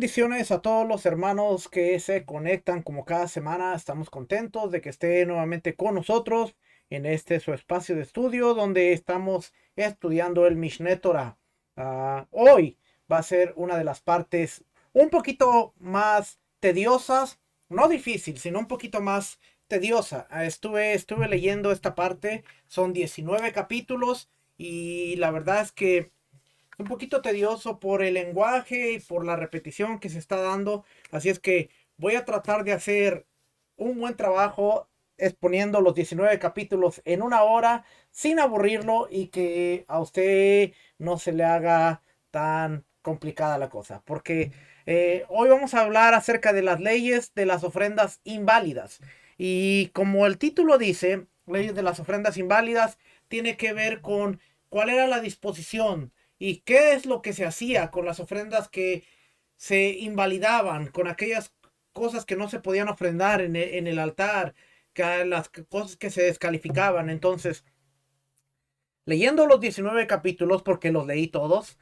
bendiciones a todos los hermanos que se conectan como cada semana. Estamos contentos de que esté nuevamente con nosotros en este su espacio de estudio donde estamos estudiando el Mishneh Torah. Hoy va a ser una de las partes un poquito más tediosas, no difícil, sino un poquito más tediosa. Estuve leyendo esta parte, son 19 capítulos y la verdad es que un poquito tedioso por el lenguaje y por la repetición que se está dando. Así es que voy a tratar de hacer un buen trabajo exponiendo los 19 capítulos en una hora sin aburrirlo y que a usted no se le haga tan complicada la cosa. Porque hoy vamos a hablar acerca de las leyes de las ofrendas inválidas. Y como el título dice, leyes de las ofrendas inválidas, tiene que ver con cuál era la disposición y qué es lo que se hacía con las ofrendas que se invalidaban, con aquellas cosas que no se podían ofrendar en el altar, que las cosas que se descalificaban. Entonces, leyendo los 19 capítulos, porque los leí todos,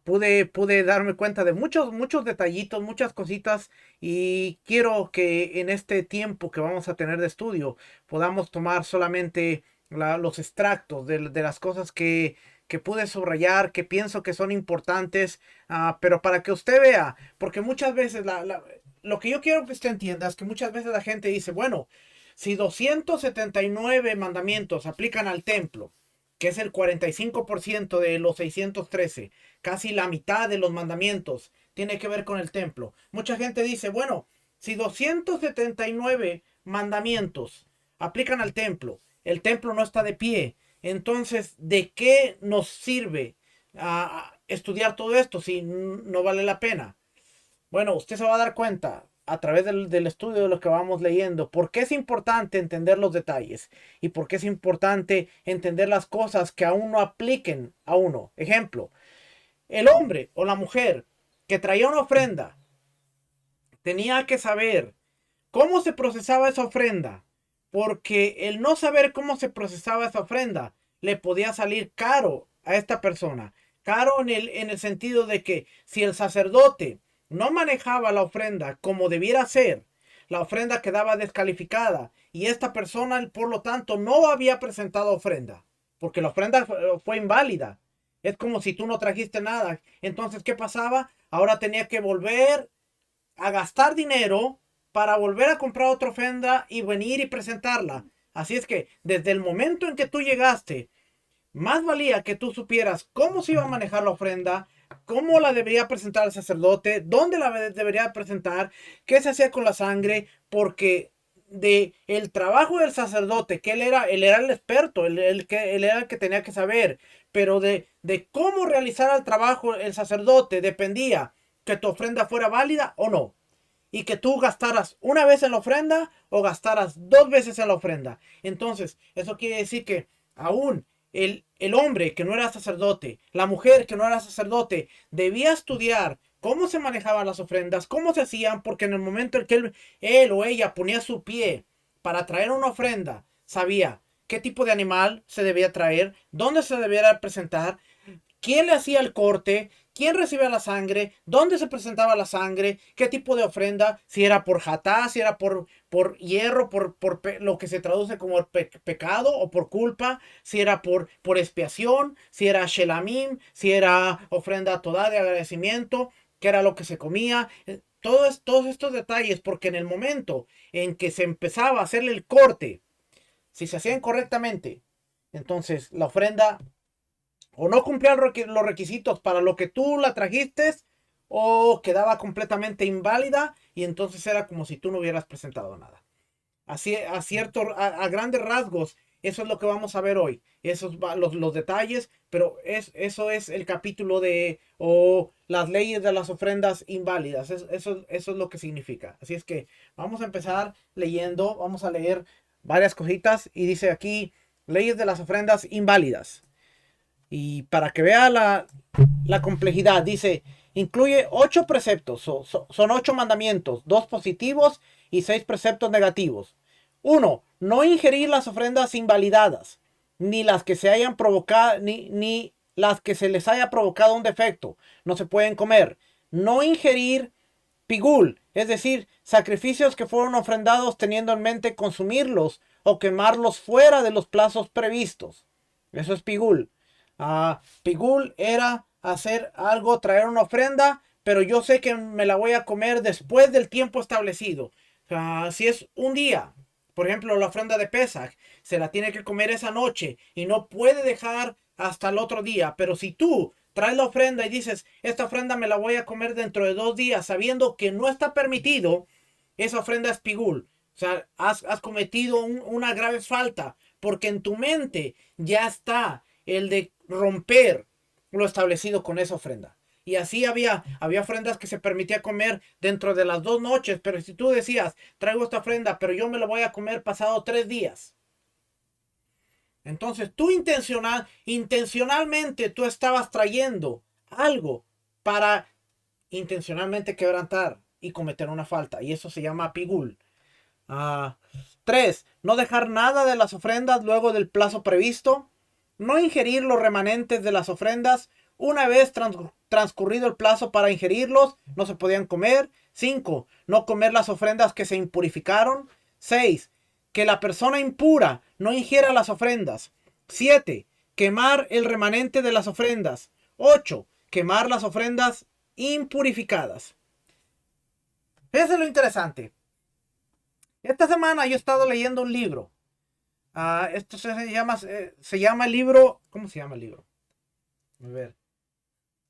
pude darme cuenta de muchos detallitos, muchas cositas, y quiero que en este tiempo que vamos a tener de estudio podamos tomar solamente los extractos de las cosas que pude subrayar, que pienso que son importantes, pero para que usted vea, porque muchas veces lo que yo quiero que usted entienda es que muchas veces la gente dice, bueno, si 279 mandamientos aplican al templo, que es el 45% de los 613, casi la mitad de los mandamientos tiene que ver con el templo. Mucha gente dice, bueno, si 279 mandamientos aplican al templo, el templo no está de pie, entonces, ¿de qué nos sirve estudiar todo esto si no vale la pena? Bueno, usted se va a dar cuenta a través del estudio de lo que vamos leyendo, por qué es importante entender los detalles y por qué es importante entender las cosas que aún no apliquen a uno. Ejemplo, el hombre o la mujer que traía una ofrenda tenía que saber cómo se procesaba esa ofrenda, porque el no saber cómo se procesaba esa ofrenda le podía salir caro a esta persona. Caro en el sentido de que si el sacerdote no manejaba la ofrenda como debiera ser, la ofrenda quedaba descalificada y esta persona, por lo tanto, no había presentado ofrenda, porque la ofrenda fue inválida. Es como si tú no trajiste nada. Entonces, ¿qué pasaba? Ahora tenía que volver a gastar dinero para volver a comprar otra ofrenda y venir y presentarla. Así es que desde el momento en que tú llegaste, más valía que tú supieras cómo se iba a manejar la ofrenda, cómo la debería presentar el sacerdote, dónde la debería presentar, qué se hacía con la sangre, porque de el trabajo del sacerdote, que él era el experto, él era el que tenía que saber, pero de cómo realizar el trabajo el sacerdote dependía que tu ofrenda fuera válida o no. Y que tú gastaras una vez en la ofrenda o gastaras dos veces en la ofrenda. Entonces, eso quiere decir que aún el hombre que no era sacerdote, la mujer que no era sacerdote, debía estudiar cómo se manejaban las ofrendas, cómo se hacían, porque en el momento en que él o ella ponía su pie para traer una ofrenda, sabía qué tipo de animal se debía traer, dónde se debía presentar, quién le hacía el corte, quién recibía la sangre, dónde se presentaba la sangre, qué tipo de ofrenda, si era por jatá, si era por hierro, lo que se traduce como el pecado o por culpa, si era por expiación, si era shelamim, si era ofrenda toda de agradecimiento, qué era lo que se comía. Todos estos detalles, porque en el momento en que se empezaba a hacerle el corte, si se hacían correctamente, entonces la ofrenda o no cumplía los requisitos para lo que tú la trajiste o quedaba completamente inválida y entonces era como si tú no hubieras presentado nada. Así, a grandes rasgos, eso es lo que vamos a ver hoy. Esos los detalles, pero eso es el capítulo o las leyes de las ofrendas inválidas. Eso es lo que significa. Así es que vamos a empezar leyendo, vamos a leer varias cositas y dice aquí leyes de las ofrendas inválidas. Y para que vea la complejidad, dice, incluye 8 preceptos, son 8 mandamientos, 2 positivos y 6 preceptos negativos. 1. No ingerir las ofrendas invalidadas, ni las que se hayan provocado, ni las que se les haya provocado un defecto, no se pueden comer, no ingerir pigul, es decir, sacrificios que fueron ofrendados teniendo en mente consumirlos o quemarlos fuera de los plazos previstos. Eso es pigul. Pigul era hacer algo, traer una ofrenda, pero yo sé que me la voy a comer después del tiempo establecido. Si es un día, por ejemplo, la ofrenda de Pesaj, se la tiene que comer esa noche y no puede dejar hasta el otro día. Pero si tú traes la ofrenda y dices, esta ofrenda me la voy a comer dentro de 2 días, sabiendo que no está permitido, esa ofrenda es pigul. O sea, has cometido una grave falta, porque en tu mente ya está el de romper lo establecido con esa ofrenda. Y así había ofrendas que se permitía comer dentro de las 2 noches, pero si tú decías, traigo esta ofrenda, pero yo me la voy a comer pasado 3 días. Entonces tú intencionalmente tú estabas trayendo algo para intencionalmente quebrantar y cometer una falta. Y eso se llama pigul. 3. No dejar nada de las ofrendas luego del plazo previsto. No ingerir los remanentes de las ofrendas. Una vez transcurrido el plazo para ingerirlos, no se podían comer. 5. No comer las ofrendas que se impurificaron. 6. Que la persona impura no ingiera las ofrendas. 7. Quemar el remanente de las ofrendas. 8. Quemar las ofrendas impurificadas. Fíjense lo interesante. Esta semana yo he estado leyendo un libro. Esto se llama el libro. ¿Cómo se llama el libro? A ver,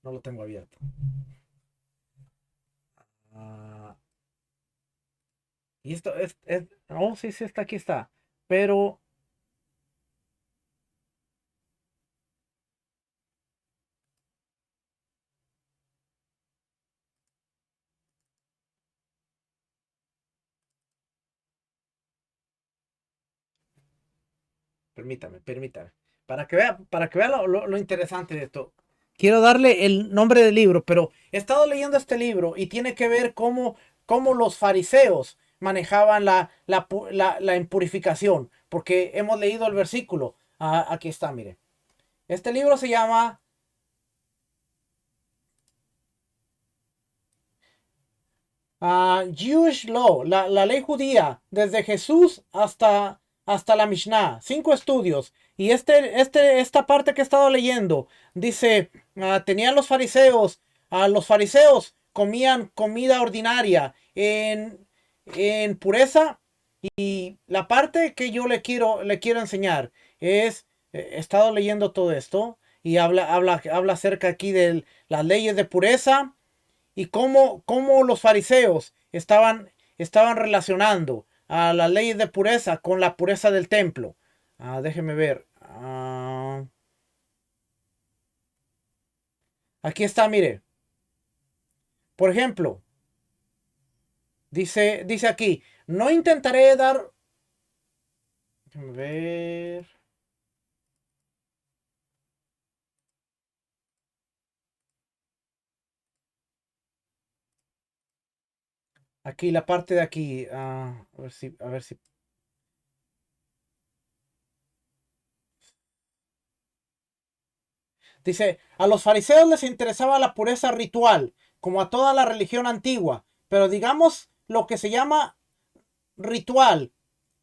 no lo tengo abierto. Y esto oh, sí, está, aquí está. Pero permítame. Para que vea lo interesante de esto. Quiero darle el nombre del libro, pero he estado leyendo este libro y tiene que ver cómo los fariseos manejaban la impurificación, porque hemos leído el versículo. Aquí está, mire. Este libro se llama Jewish Law, la ley judía, desde Jesús hasta la Mishnah. 5 estudios. Y esta parte que he estado leyendo dice, tenían los fariseos comían comida ordinaria en pureza. Y la parte que yo le quiero enseñar es, he estado leyendo todo esto y habla acerca aquí de las leyes de pureza y cómo los fariseos estaban relacionando a las leyes de pureza con la pureza del templo. Déjeme ver. Aquí está, mire. Por ejemplo, dice aquí, no intentaré dar. Déjeme ver. Aquí, la parte de aquí. A ver si. Dice, a los fariseos les interesaba la pureza ritual, como a toda la religión antigua, pero digamos lo que se llama ritual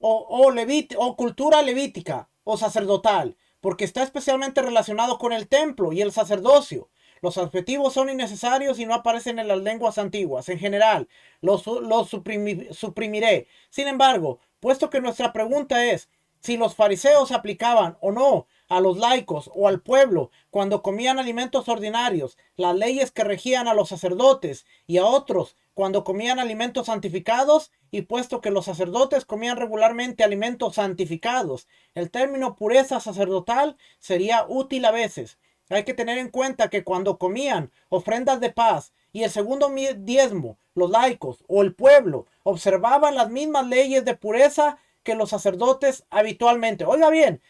o cultura levítica o sacerdotal, porque está especialmente relacionado con el templo y el sacerdocio. Los adjetivos son innecesarios y no aparecen en las lenguas antiguas. En general, los suprimiré. Sin embargo, puesto que nuestra pregunta es si los fariseos aplicaban o no a los laicos o al pueblo cuando comían alimentos ordinarios, las leyes que regían a los sacerdotes y a otros cuando comían alimentos santificados, y puesto que los sacerdotes comían regularmente alimentos santificados, el término pureza sacerdotal sería útil a veces. Hay que tener en cuenta que cuando comían ofrendas de paz y el segundo diezmo, los laicos o el pueblo observaban las mismas leyes de pureza que los sacerdotes habitualmente. Oiga bien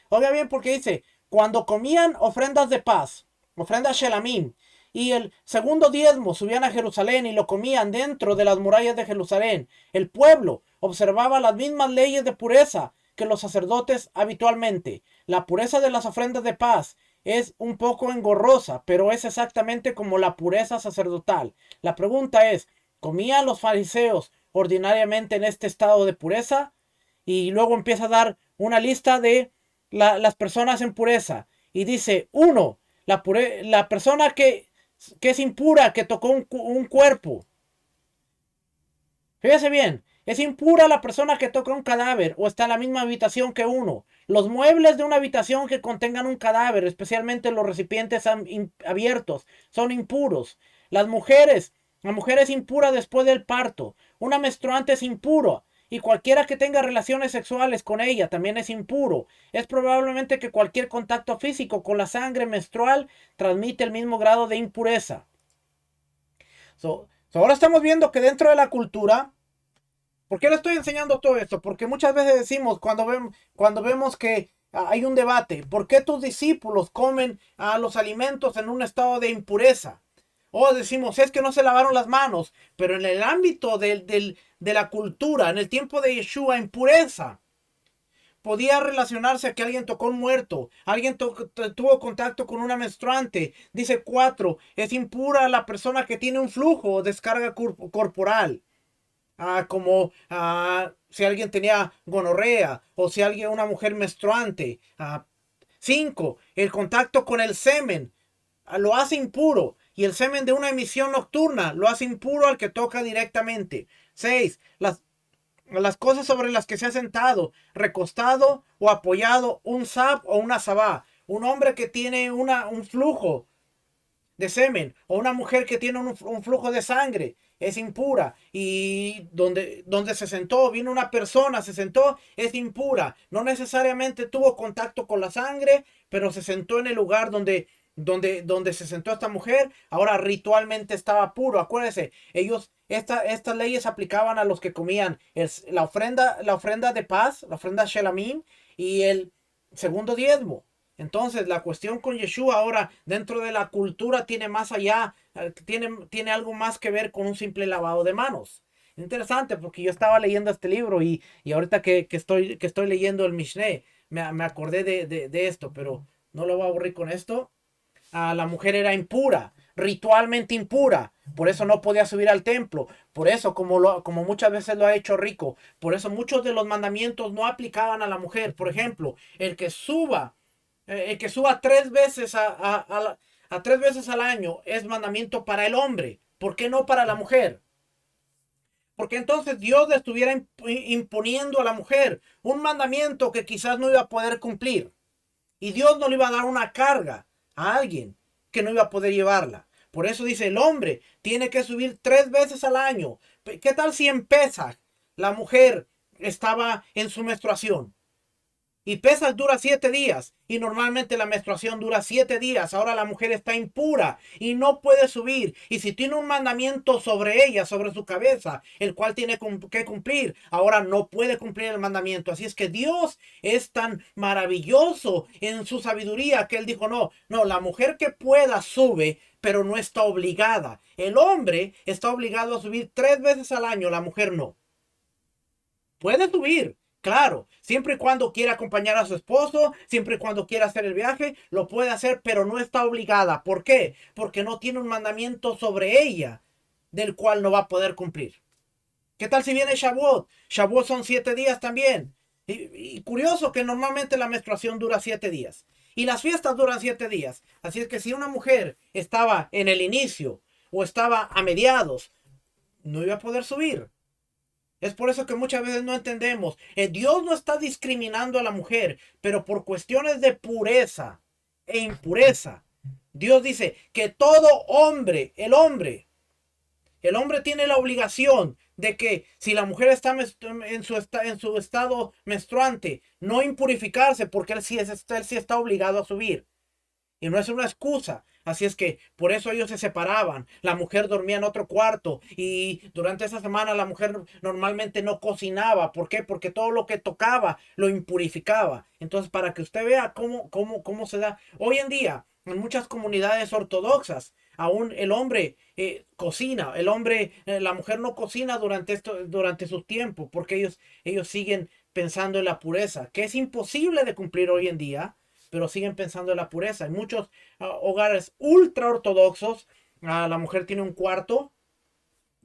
porque dice, cuando comían ofrendas de paz, ofrendas shelamim, y el segundo diezmo subían a Jerusalén y lo comían dentro de las murallas de Jerusalén, el pueblo observaba las mismas leyes de pureza que los sacerdotes habitualmente. La pureza de las ofrendas de paz es un poco engorrosa, pero es exactamente como la pureza sacerdotal. La pregunta es, ¿comían los fariseos ordinariamente en este estado de pureza? Y luego empieza a dar una lista de las personas en pureza. Y dice, uno, la persona que es impura, que tocó un cuerpo. Fíjese bien, es impura la persona que toca un cadáver o está en la misma habitación que uno. Los muebles de una habitación que contengan un cadáver, especialmente los recipientes abiertos, son impuros. La mujer es impura después del parto. Una menstruante es impuro. Y cualquiera que tenga relaciones sexuales con ella también es impuro. Es probablemente que cualquier contacto físico con la sangre menstrual transmite el mismo grado de impureza. Ahora estamos viendo que dentro de la cultura, ¿por qué le estoy enseñando todo esto? Porque muchas veces decimos cuando vemos que hay un debate, ¿por qué tus discípulos comen los alimentos en un estado de impureza? O decimos, es que no se lavaron las manos, pero en el ámbito de la cultura, en el tiempo de Yeshua, impureza podía relacionarse a que alguien tocó un muerto, alguien tuvo contacto con una menstruante. Dice 4, es impura la persona que tiene un flujo o descarga corporal. Como si alguien tenía gonorrea o si alguien, una mujer menstruante. 5, el contacto con el semen lo hace impuro y el semen de una emisión nocturna lo hace impuro al que toca directamente. 6, las cosas sobre las que se ha sentado, recostado o apoyado un sab o una sabá. Un hombre que tiene un flujo de semen o una mujer que tiene un flujo de sangre es impura, y donde se sentó, vino una persona, se sentó, es impura. No necesariamente tuvo contacto con la sangre, pero se sentó en el lugar donde se sentó esta mujer. Ahora ritualmente estaba puro. Acuérdense, estas leyes aplicaban a los que comían la ofrenda de paz, la ofrenda Shelamim y el segundo diezmo. Entonces, la cuestión con Yeshua ahora dentro de la cultura tiene más allá, tiene algo más que ver con un simple lavado de manos. Interesante, porque yo estaba leyendo este libro y ahorita que estoy leyendo el Mishneh, me acordé de esto, pero no lo voy a aburrir con esto. La mujer era impura, ritualmente impura, por eso no podía subir al templo, por eso como muchas veces lo ha hecho Rico, por eso muchos de los mandamientos no aplicaban a la mujer. Por ejemplo, el que suba 3 veces a 3 veces al año es mandamiento para el hombre. ¿Por qué no para la mujer? Porque entonces Dios le estuviera imponiendo a la mujer un mandamiento que quizás no iba a poder cumplir. Y Dios no le iba a dar una carga a alguien que no iba a poder llevarla. Por eso dice, el hombre tiene que subir 3 veces al año. ¿Qué tal si en Pesaj la mujer estaba en su menstruación? Y Pesaj dura 7 días. Y normalmente la menstruación dura 7 días. Ahora la mujer está impura y no puede subir. Y si tiene un mandamiento sobre ella, sobre su cabeza, el cual tiene que cumplir, ahora no puede cumplir el mandamiento. Así es que Dios es tan maravilloso en su sabiduría que Él dijo, no, la mujer que pueda sube, pero no está obligada. El hombre está obligado a subir 3 veces al año, la mujer no. Puede subir, claro, siempre y cuando quiera acompañar a su esposo, siempre y cuando quiera hacer el viaje, lo puede hacer, pero no está obligada. ¿Por qué? Porque no tiene un mandamiento sobre ella del cual no va a poder cumplir. ¿Qué tal si viene Shavuot? Shavuot son 7 días también. Y curioso que normalmente la menstruación dura 7 días. Y las fiestas duran 7 días. Así es que si una mujer estaba en el inicio o estaba a mediados, no iba a poder subir. Es por eso que muchas veces no entendemos. Dios no está discriminando a la mujer, pero por cuestiones de pureza e impureza, Dios dice que todo hombre, el hombre tiene la obligación de que si la mujer está en su estado menstruante, no impurificarse porque él sí está obligado a subir. Y no es una excusa. Así es que por eso ellos se separaban. La mujer dormía en otro cuarto y durante esa semana la mujer normalmente no cocinaba. ¿Por qué? Porque todo lo que tocaba lo impurificaba. Entonces, para que usted vea cómo se da. Hoy en día, en muchas comunidades ortodoxas, aún el hombre cocina. La mujer no cocina durante su tiempo porque ellos siguen pensando en la pureza, que es imposible de cumplir hoy en día. pero siguen pensando en la pureza. Hay muchos hogares ultra ortodoxos. La mujer tiene un cuarto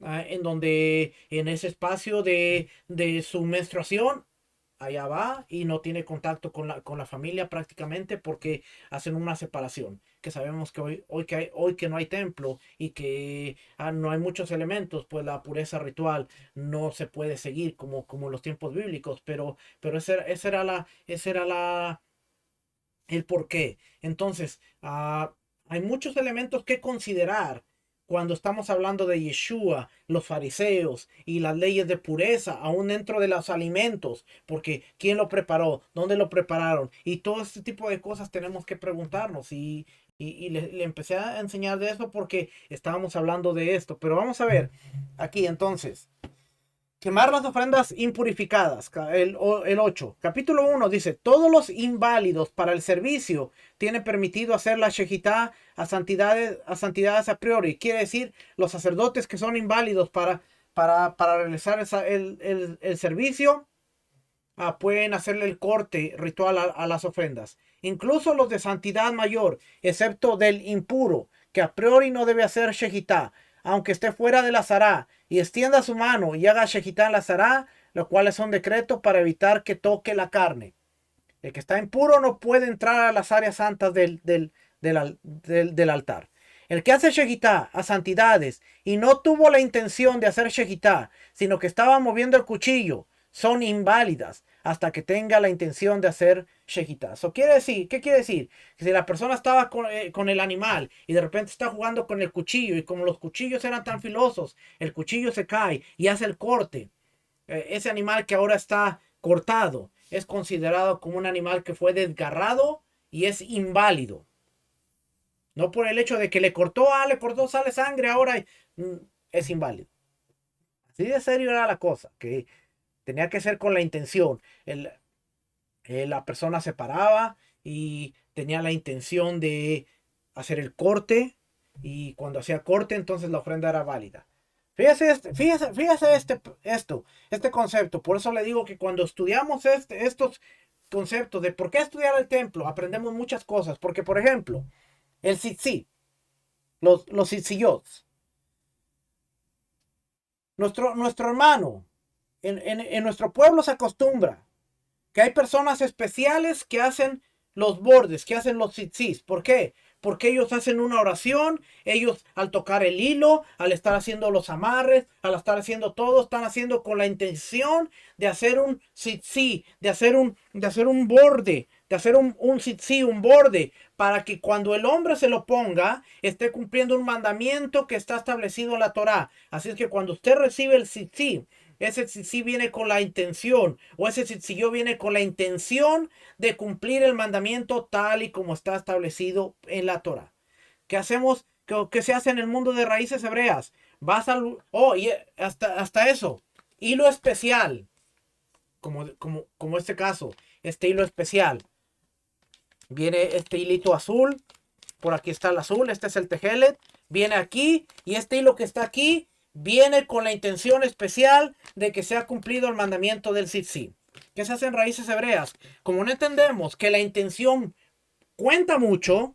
en donde en ese espacio de su menstruación, allá va y no tiene contacto con la familia prácticamente porque hacen una separación. Que sabemos que hoy que no hay templo y que no hay muchos elementos, pues la pureza ritual no se puede seguir como en los tiempos bíblicos, pero ese era el por qué. Entonces, hay muchos elementos que considerar cuando estamos hablando de Yeshua, los fariseos y las leyes de pureza, aún dentro de los alimentos, porque quién lo preparó, dónde lo prepararon, y todo este tipo de cosas tenemos que preguntarnos. Y le empecé a enseñar de eso porque estábamos hablando de esto. Pero vamos a ver aquí entonces. Quemar las ofrendas impurificadas, el 8. Capítulo 1 dice, todos los inválidos para el servicio tienen permitido hacer la shejitá a santidades a priori. Quiere decir, los sacerdotes que son inválidos para realizar el servicio, pueden hacerle el corte ritual a las ofrendas. Incluso los de santidad mayor, excepto del impuro, que a priori no debe hacer shejitá, aunque esté fuera de la zará, y extienda su mano y haga shejitá en la zará, lo cual es un decreto para evitar que toque la carne. El que está impuro no puede entrar a las áreas santas del altar. El que hace shejitá a santidades y no tuvo la intención de hacer shejitá, sino que estaba moviendo el cuchillo, son inválidas hasta que tenga la intención de hacer shejitá. ¿Qué quiere decir? Que si la persona estaba con el animal y de repente está jugando con el cuchillo y como los cuchillos eran tan filosos, el cuchillo se cae y hace el corte. Ese animal que ahora está cortado es considerado como un animal que fue desgarrado y es inválido. No por el hecho de que le cortó, sale sangre, ahora es inválido. Así de serio era la cosa, que tenía que ser con la intención. La persona se paraba y tenía la intención de hacer el corte, y cuando hacía corte entonces la ofrenda era válida. Fíjese este concepto. Por eso le digo que cuando estudiamos estos conceptos de por qué estudiar el templo, aprendemos muchas cosas. Porque, por ejemplo, el tzitzi, los tzitziyot, nuestro hermano, en nuestro pueblo se acostumbra que hay personas especiales que hacen los bordes, que hacen los tzitzis. ¿Por qué? Porque ellos hacen una oración, ellos al tocar el hilo, al estar haciendo los amarres, al estar haciendo todo, están haciendo con la intención de hacer un tzitzi, de hacer un borde, de hacer un tzitzi, un borde, para que cuando el hombre se lo ponga, esté cumpliendo un mandamiento que está establecido en la Torá. Así es que cuando usted recibe el tzitzi, ese sí viene con la intención, o ese yo viene con la intención de cumplir el mandamiento tal y como está establecido en la Torah. ¿Qué hacemos? ¿Qué se hace en el mundo de raíces hebreas? Vas al... y hasta eso. Hilo especial. Como este caso. Este hilo especial. Viene este hilito azul. Por aquí está el azul. Este es el tejelet. Viene aquí. Y este hilo que está aquí viene con la intención especial de que sea cumplido el mandamiento del tzitzi. ¿Qué se hace en raíces hebreas? Como no entendemos que la intención cuenta mucho,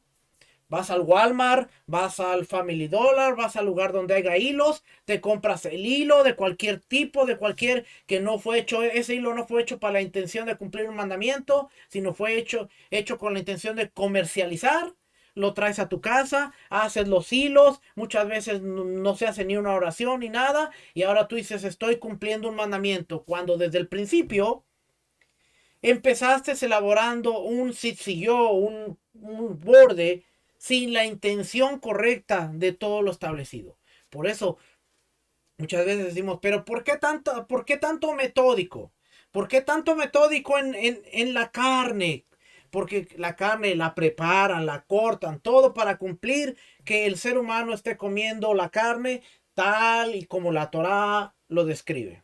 vas al Walmart, vas al Family Dollar, vas al lugar donde haya hilos, te compras el hilo de cualquier tipo, que no fue hecho, ese hilo no fue hecho para la intención de cumplir un mandamiento, sino fue hecho con la intención de comercializar. Lo traes a tu casa, haces los hilos, muchas veces no se hace ni una oración ni nada, y ahora tú dices estoy cumpliendo un mandamiento, cuando desde el principio empezaste elaborando un sitzilló, un borde, sin la intención correcta de todo lo establecido. Por eso muchas veces decimos, pero ¿por qué tanto metódico? ¿Por qué tanto metódico en la carne? Porque la carne la preparan, la cortan, todo para cumplir que el ser humano esté comiendo la carne tal y como la Torá lo describe.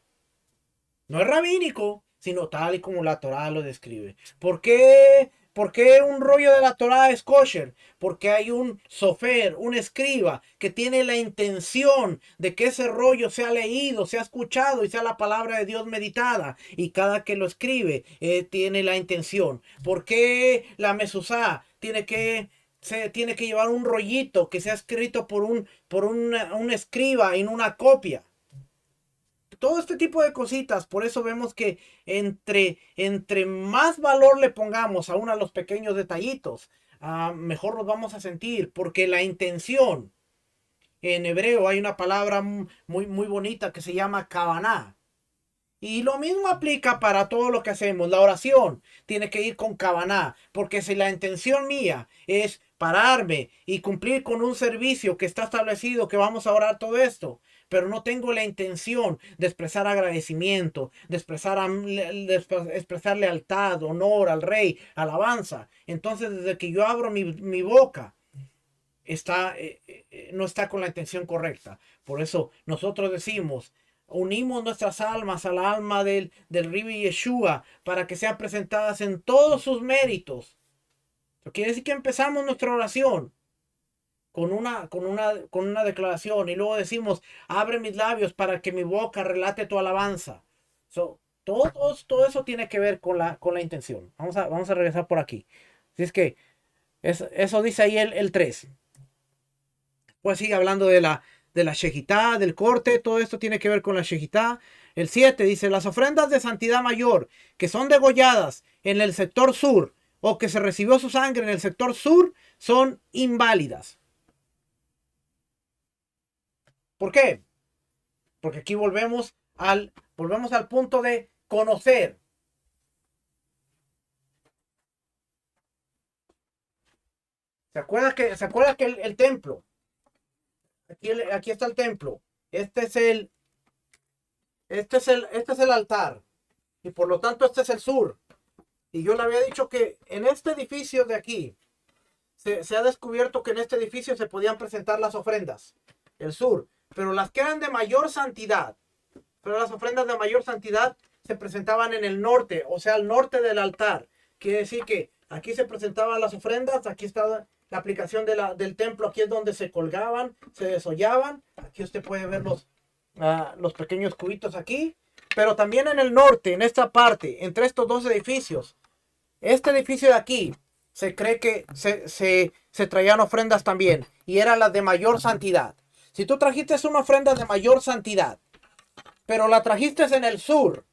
No es rabínico, sino tal y como la Torá lo describe. ¿Por qué ¿Por qué un rollo de la Torá es kosher? Porque hay un sofer, un escriba, que tiene la intención de que ese rollo sea leído, sea escuchado y sea la palabra de Dios meditada. Y cada que lo escribe tiene la intención. ¿Por qué la mezuzá tiene que llevar un rollito que sea escrito por un escriba en una copia? Todo este tipo de cositas. Por eso vemos que entre más valor le pongamos aún a los pequeños detallitos, mejor nos vamos a sentir. Porque la intención, en hebreo hay una palabra muy bonita que se llama kavaná. Y lo mismo aplica para todo lo que hacemos. La oración tiene que ir con kavaná. Porque si la intención mía es pararme y cumplir con un servicio que está establecido, que vamos a orar todo esto, pero no tengo la intención de expresar agradecimiento, de expresar lealtad, honor al rey, alabanza, entonces desde que yo abro mi boca, no está con la intención correcta. Por eso nosotros decimos, unimos nuestras almas a la alma del Ribi Yeshua para que sean presentadas en todos sus méritos. Eso quiere decir que empezamos nuestra oración con una declaración y luego decimos, abre mis labios para que mi boca relate tu alabanza. Todo eso tiene que ver con la intención. Vamos a regresar por aquí. Así es que eso dice ahí el 3. Pues sigue hablando de la shejitá, del corte, todo esto tiene que ver con la shejitá. El 7 dice, las ofrendas de santidad mayor que son degolladas en el sector sur o que se recibió su sangre en el sector sur son inválidas. ¿Por qué? Porque aquí volvemos al punto de conocer. ¿Se acuerda que el templo? Aquí está el templo. Este es el altar. Y por lo tanto este es el sur. Y yo le había dicho que en este edificio de aquí se ha descubierto que en este edificio se podían presentar las ofrendas. El sur. Pero las que eran de mayor santidad. Pero las ofrendas de mayor santidad se presentaban en el norte. O sea, al norte del altar. Quiere decir que aquí se presentaban las ofrendas. Aquí está la aplicación del templo. Aquí es donde se colgaban, se desollaban. Aquí usted puede ver los pequeños cubitos aquí. Pero también en el norte, en esta parte, entre estos dos edificios. Este edificio de aquí, se cree que se traían ofrendas también. Y eran las de mayor santidad. Si tú trajiste una ofrenda de mayor santidad, pero la trajiste en el sur,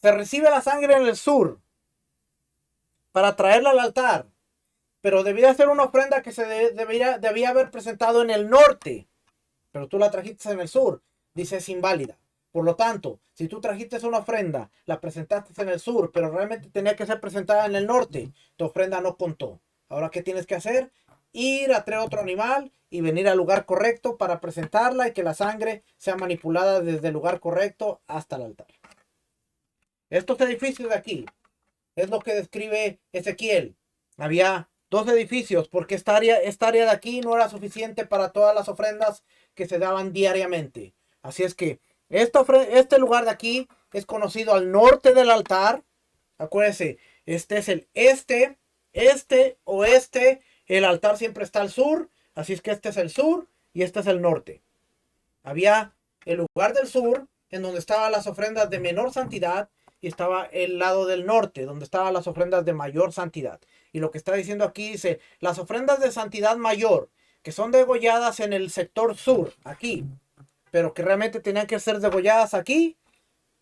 se recibe la sangre en el sur para traerla al altar, pero debía ser una ofrenda que debía haber presentado en el norte, pero tú la trajiste en el sur, dice es inválida. Por lo tanto, si tú trajiste una ofrenda, la presentaste en el sur, pero realmente tenía que ser presentada en el norte, tu ofrenda no contó. Ahora, ¿qué tienes que hacer? Ir a traer otro animal y venir al lugar correcto para presentarla y que la sangre sea manipulada desde el lugar correcto hasta el altar. Estos edificios de aquí es lo que describe Ezequiel. Había dos edificios porque esta área de aquí no era suficiente para todas las ofrendas que se daban diariamente. Así es que este lugar de aquí es conocido al norte del altar. Acuérdense, este es el oeste. El altar siempre está al sur. Así es que este es el sur y este es el norte. Había el lugar del sur en donde estaban las ofrendas de menor santidad y estaba el lado del norte donde estaban las ofrendas de mayor santidad. Y lo que está diciendo aquí dice, las ofrendas de santidad mayor que son degolladas en el sector sur, aquí, pero que realmente tenían que ser degolladas aquí,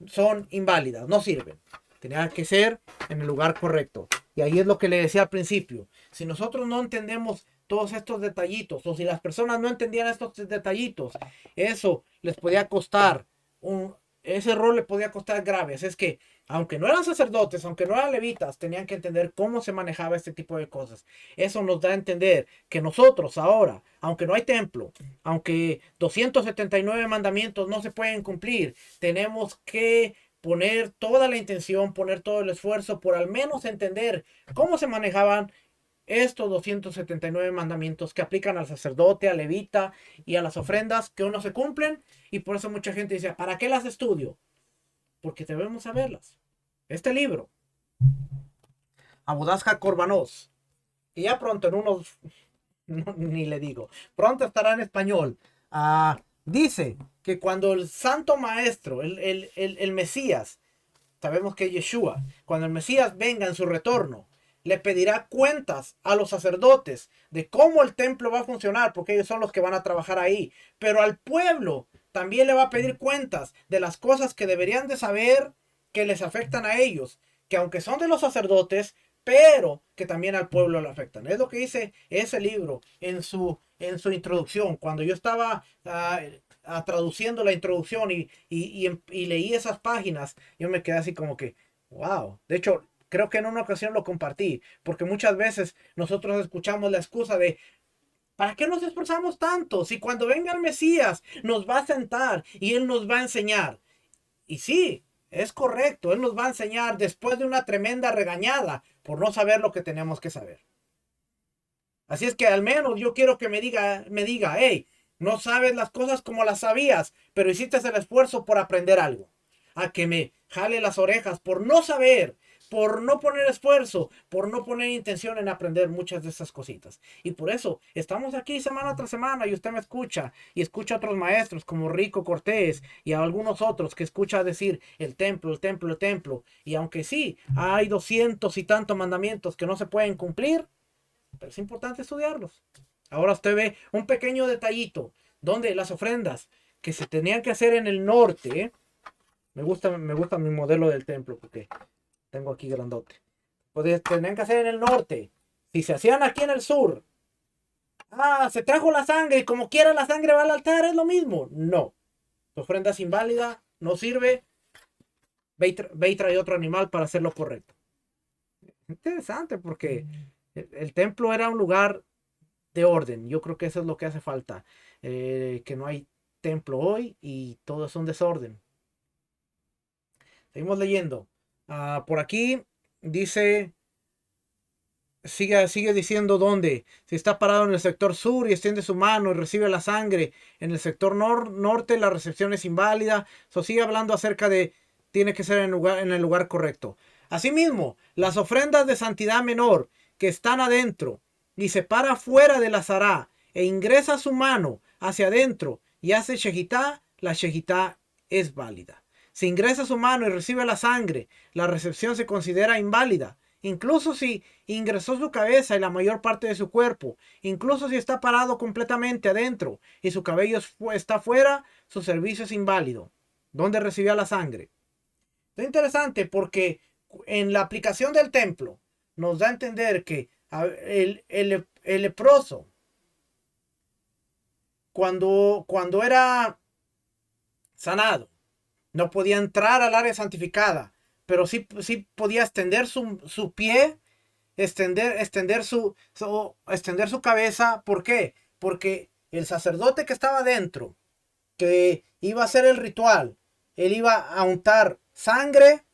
son inválidas, no sirven. Tenían que ser en el lugar correcto. Y ahí es lo que le decía al principio. Si nosotros no entendemos todos estos detallitos, o si las personas no entendían estos detallitos, eso les podía costar, ese error le podía costar graves. Es que, aunque no eran sacerdotes, aunque no eran levitas, tenían que entender cómo se manejaba este tipo de cosas. Eso nos da a entender que nosotros ahora, aunque no hay templo, aunque 279 mandamientos no se pueden cumplir, tenemos que poner toda la intención, poner todo el esfuerzo por al menos entender cómo se manejaban estos 279 mandamientos que aplican al sacerdote, al levita y a las ofrendas que no se cumplen. Y por eso mucha gente dice, ¿para qué las estudio? Porque debemos saberlas. Este libro Abodazja Corbanos. Y ya pronto, en unos, no, ni le digo, pronto estará en español. Dice que cuando el Santo Maestro, el Mesías, sabemos que Yeshua, cuando el Mesías venga en su retorno, le pedirá cuentas a los sacerdotes de cómo el templo va a funcionar, porque ellos son los que van a trabajar ahí. Pero al pueblo también le va a pedir cuentas de las cosas que deberían de saber que les afectan a ellos, que aunque son de los sacerdotes, pero que también al pueblo le afectan. Es lo que dice ese libro en su introducción. Cuando yo estaba traduciendo la introducción y leí esas páginas, yo me quedé así como que, wow. De hecho, creo que en una ocasión lo compartí, porque muchas veces nosotros escuchamos la excusa de, ¿para qué nos esforzamos tanto? Si cuando venga el Mesías nos va a sentar y Él nos va a enseñar. Y sí, es correcto, Él nos va a enseñar después de una tremenda regañada por no saber lo que tenemos que saber. Así es que al menos yo quiero que me diga, hey, no sabes las cosas como las sabías, pero hiciste el esfuerzo por aprender algo. A que me jale las orejas por no saber, por no poner esfuerzo, por no poner intención en aprender muchas de esas cositas. Y por eso estamos aquí semana tras semana y usted me escucha y escucha a otros maestros como Rico Cortés y a algunos otros que escucha decir el templo, el templo, el templo. Y aunque sí, hay 200 y tantos mandamientos que no se pueden cumplir, pero es importante estudiarlos. Ahora usted ve un pequeño detallito donde las ofrendas que se tenían que hacer en el norte, me gusta mi modelo del templo porque tengo aquí grandote. Pues tenían que hacer en el norte. Si se hacían aquí en el sur, se trajo la sangre y como quiera la sangre va al altar, es lo mismo. No. Tu ofrenda es inválida, no sirve. Ve y trae otro animal para hacerlo correcto. Interesante porque el templo era un lugar de orden. Yo creo que eso es lo que hace falta. Que no hay templo hoy y todo es un desorden. Seguimos leyendo. Por aquí dice, sigue diciendo dónde. Si está parado en el sector sur y extiende su mano y recibe la sangre en el sector norte, la recepción es inválida. Eso sigue hablando acerca de, tiene que ser en el lugar correcto. Asimismo, las ofrendas de santidad menor que están adentro y se para fuera de la zará e ingresa su mano hacia adentro y hace shejitá, la shejitá es válida. Si ingresa su mano y recibe la sangre, la recepción se considera inválida. Incluso si ingresó su cabeza y la mayor parte de su cuerpo, incluso si está parado completamente adentro y su cabello está fuera, su servicio es inválido. ¿Dónde recibía la sangre? Es interesante porque en la aplicación del templo nos da a entender que el leproso, cuando era sanado, no podía entrar al área santificada, pero sí podía extender su pie, extender su cabeza. ¿Por qué? Porque el sacerdote que estaba dentro, que iba a hacer el ritual, él iba a untar sangre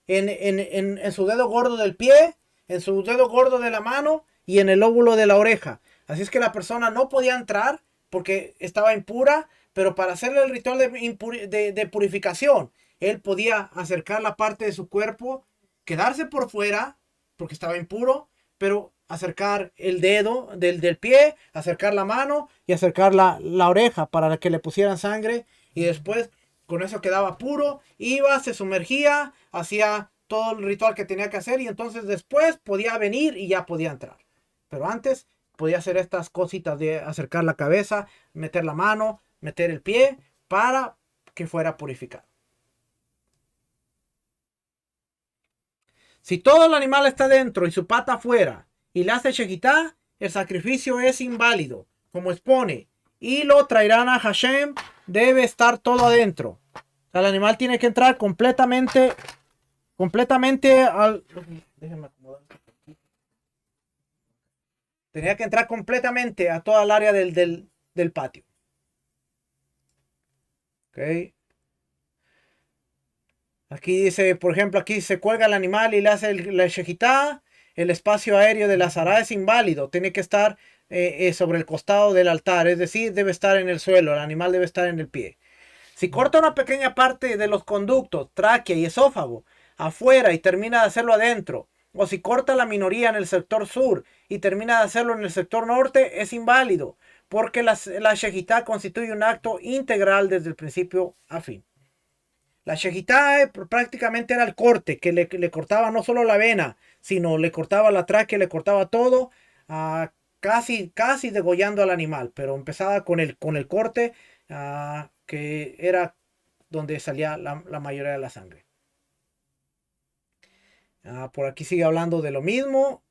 en su dedo gordo del pie, en su dedo gordo de la mano y en el lóbulo de la oreja. Así es que la persona no podía entrar porque estaba impura, pero para hacerle el ritual de purificación, él podía acercar la parte de su cuerpo, quedarse por fuera porque estaba impuro, pero acercar el dedo del pie, acercar la mano y acercar la oreja para que le pusieran sangre y después con eso quedaba puro, iba, se sumergía, hacía todo el ritual que tenía que hacer y entonces después podía venir y ya podía entrar. Pero antes podía hacer estas cositas de acercar la cabeza, meter la mano, meter el pie para que fuera purificado. Si todo el animal está dentro y su pata afuera y le hace shejitá, el sacrificio es inválido, como expone, y lo traerán a Hashem, debe estar todo adentro. O sea, el animal tiene que entrar completamente al... Déjenme acomodar. Tenía que entrar completamente a toda el área del patio. Ok. Aquí dice, por ejemplo, aquí se cuelga el animal y le hace la shejitá. El espacio aéreo de la zará es inválido. Tiene que estar sobre el costado del altar. Es decir, debe estar en el suelo. El animal debe estar en el pie. Si corta una pequeña parte de los conductos, tráquea y esófago, afuera y termina de hacerlo adentro, o si corta la minoría en el sector sur y termina de hacerlo en el sector norte, es inválido, porque la shejitá constituye un acto integral desde el principio a fin. La shejitá prácticamente era el corte, que le cortaba no solo la vena, sino le cortaba la tráquea, le cortaba todo, casi degollando al animal, pero empezaba con el corte, que era donde salía la mayoría de la sangre. Por aquí sigue hablando de lo mismo.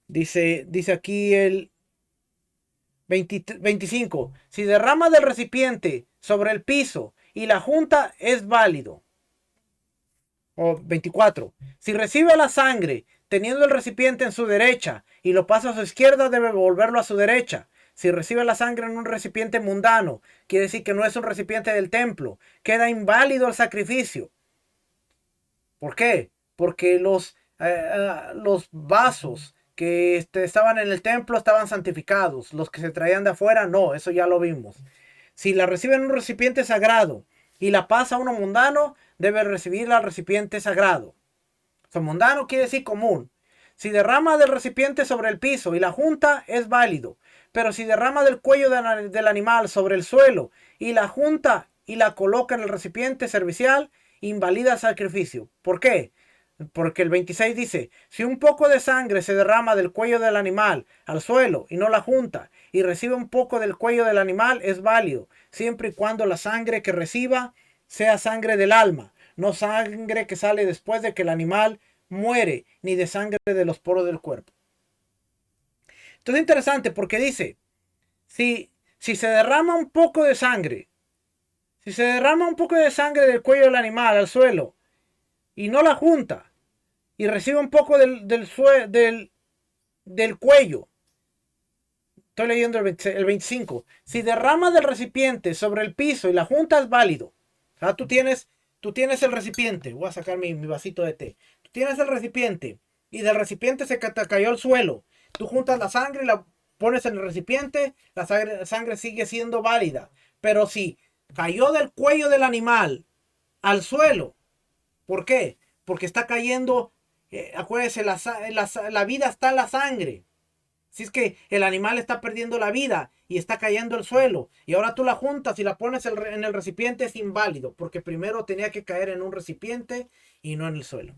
Dice aquí el 25. Si derrama del recipiente sobre el piso y la junta, es válido. O 24. Si recibe la sangre teniendo el recipiente en su derecha y lo pasa a su izquierda, debe volverlo a su derecha. Si recibe la sangre en un recipiente mundano, quiere decir que no es un recipiente del templo, queda inválido el sacrificio. ¿Por qué? Porque los vasos que estaban en el templo estaban santificados. Los que se traían de afuera, no, eso ya lo vimos. Si la recibe en un recipiente sagrado y la pasa a uno mundano, debe recibirla al recipiente sagrado. O sea, mundano quiere decir común. Si derrama del recipiente sobre el piso y la junta, es válido. Pero si derrama del cuello del animal sobre el suelo y la junta y la coloca en el recipiente servicial, invalida el sacrificio. ¿Por qué? Porque el 26 dice, si un poco de sangre se derrama del cuello del animal al suelo y no la junta y recibe un poco del cuello del animal, es válido, siempre y cuando la sangre que reciba sea sangre del alma, no sangre que sale después de que el animal muere, ni de sangre de los poros del cuerpo. Entonces es interesante porque dice, si se derrama un poco de sangre, si se derrama un poco de sangre del cuello del animal al suelo y no la junta y recibe un poco del cuello, estoy leyendo el 25, si derrama del recipiente sobre el piso y la junta, es válido. O sea, tú tienes el recipiente, voy a sacar mi vasito de té, tú tienes el recipiente y del recipiente se te cayó al suelo, tú juntas la sangre y la pones en el recipiente, la sangre sigue siendo válida. Pero si cayó del cuello del animal al suelo, ¿por qué? Porque está cayendo, acuérdense, la vida está en la sangre. Si es que el animal está perdiendo la vida y está cayendo al suelo y ahora tú la juntas y la pones en el recipiente, es inválido, porque primero tenía que caer en un recipiente y no en el suelo.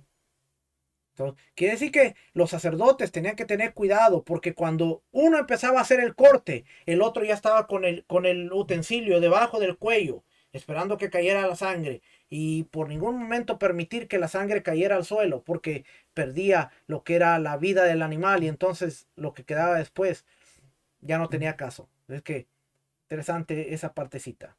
Entonces, quiere decir que los sacerdotes tenían que tener cuidado, porque cuando uno empezaba a hacer el corte, el otro ya estaba con el utensilio debajo del cuello, esperando que cayera la sangre, y por ningún momento permitir que la sangre cayera al suelo, porque perdía lo que era la vida del animal y entonces lo que quedaba después ya no tenía caso. Es que interesante esa partecita.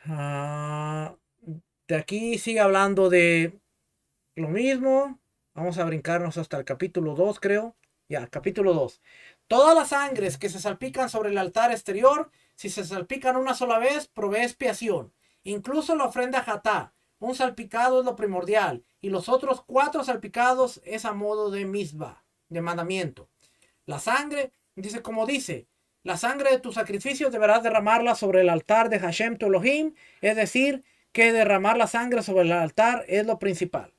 De aquí sigue hablando de lo mismo. Vamos a brincarnos hasta el capítulo 2, creo. Ya, capítulo 2. Todas las sangres que se salpican sobre el altar exterior, si se salpican una sola vez, provee expiación. Incluso la ofrenda jatá. Un salpicado es lo primordial. Y los otros 4 salpicados es a modo de misbah, de mandamiento. La sangre, dice, la sangre de tus sacrificios deberás derramarla sobre el altar de Hashem tu Elohim. Es decir, que derramar la sangre sobre el altar es lo principal.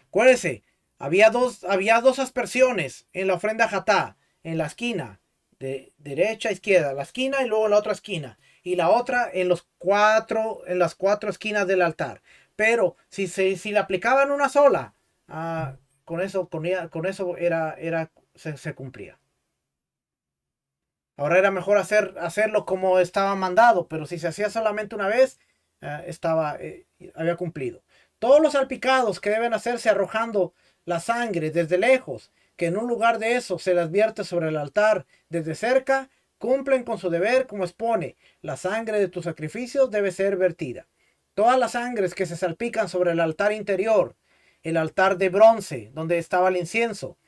Acuérdense, había dos aspersiones en la ofrenda jatá, en la esquina, de derecha a izquierda, la esquina y luego la otra esquina, y la otra en las 4 esquinas del altar. Pero si le aplicaban una sola, con eso se cumplía. Ahora era mejor hacerlo como estaba mandado, pero si se hacía solamente una vez, había cumplido. Todos los salpicados que deben hacerse arrojando la sangre desde lejos, que en un lugar de eso se las vierte sobre el altar desde cerca, cumplen con su deber como expone. La sangre de tus sacrificios debe ser vertida. Todas las sangres que se salpican sobre el altar interior, el altar de bronce donde estaba el incienso,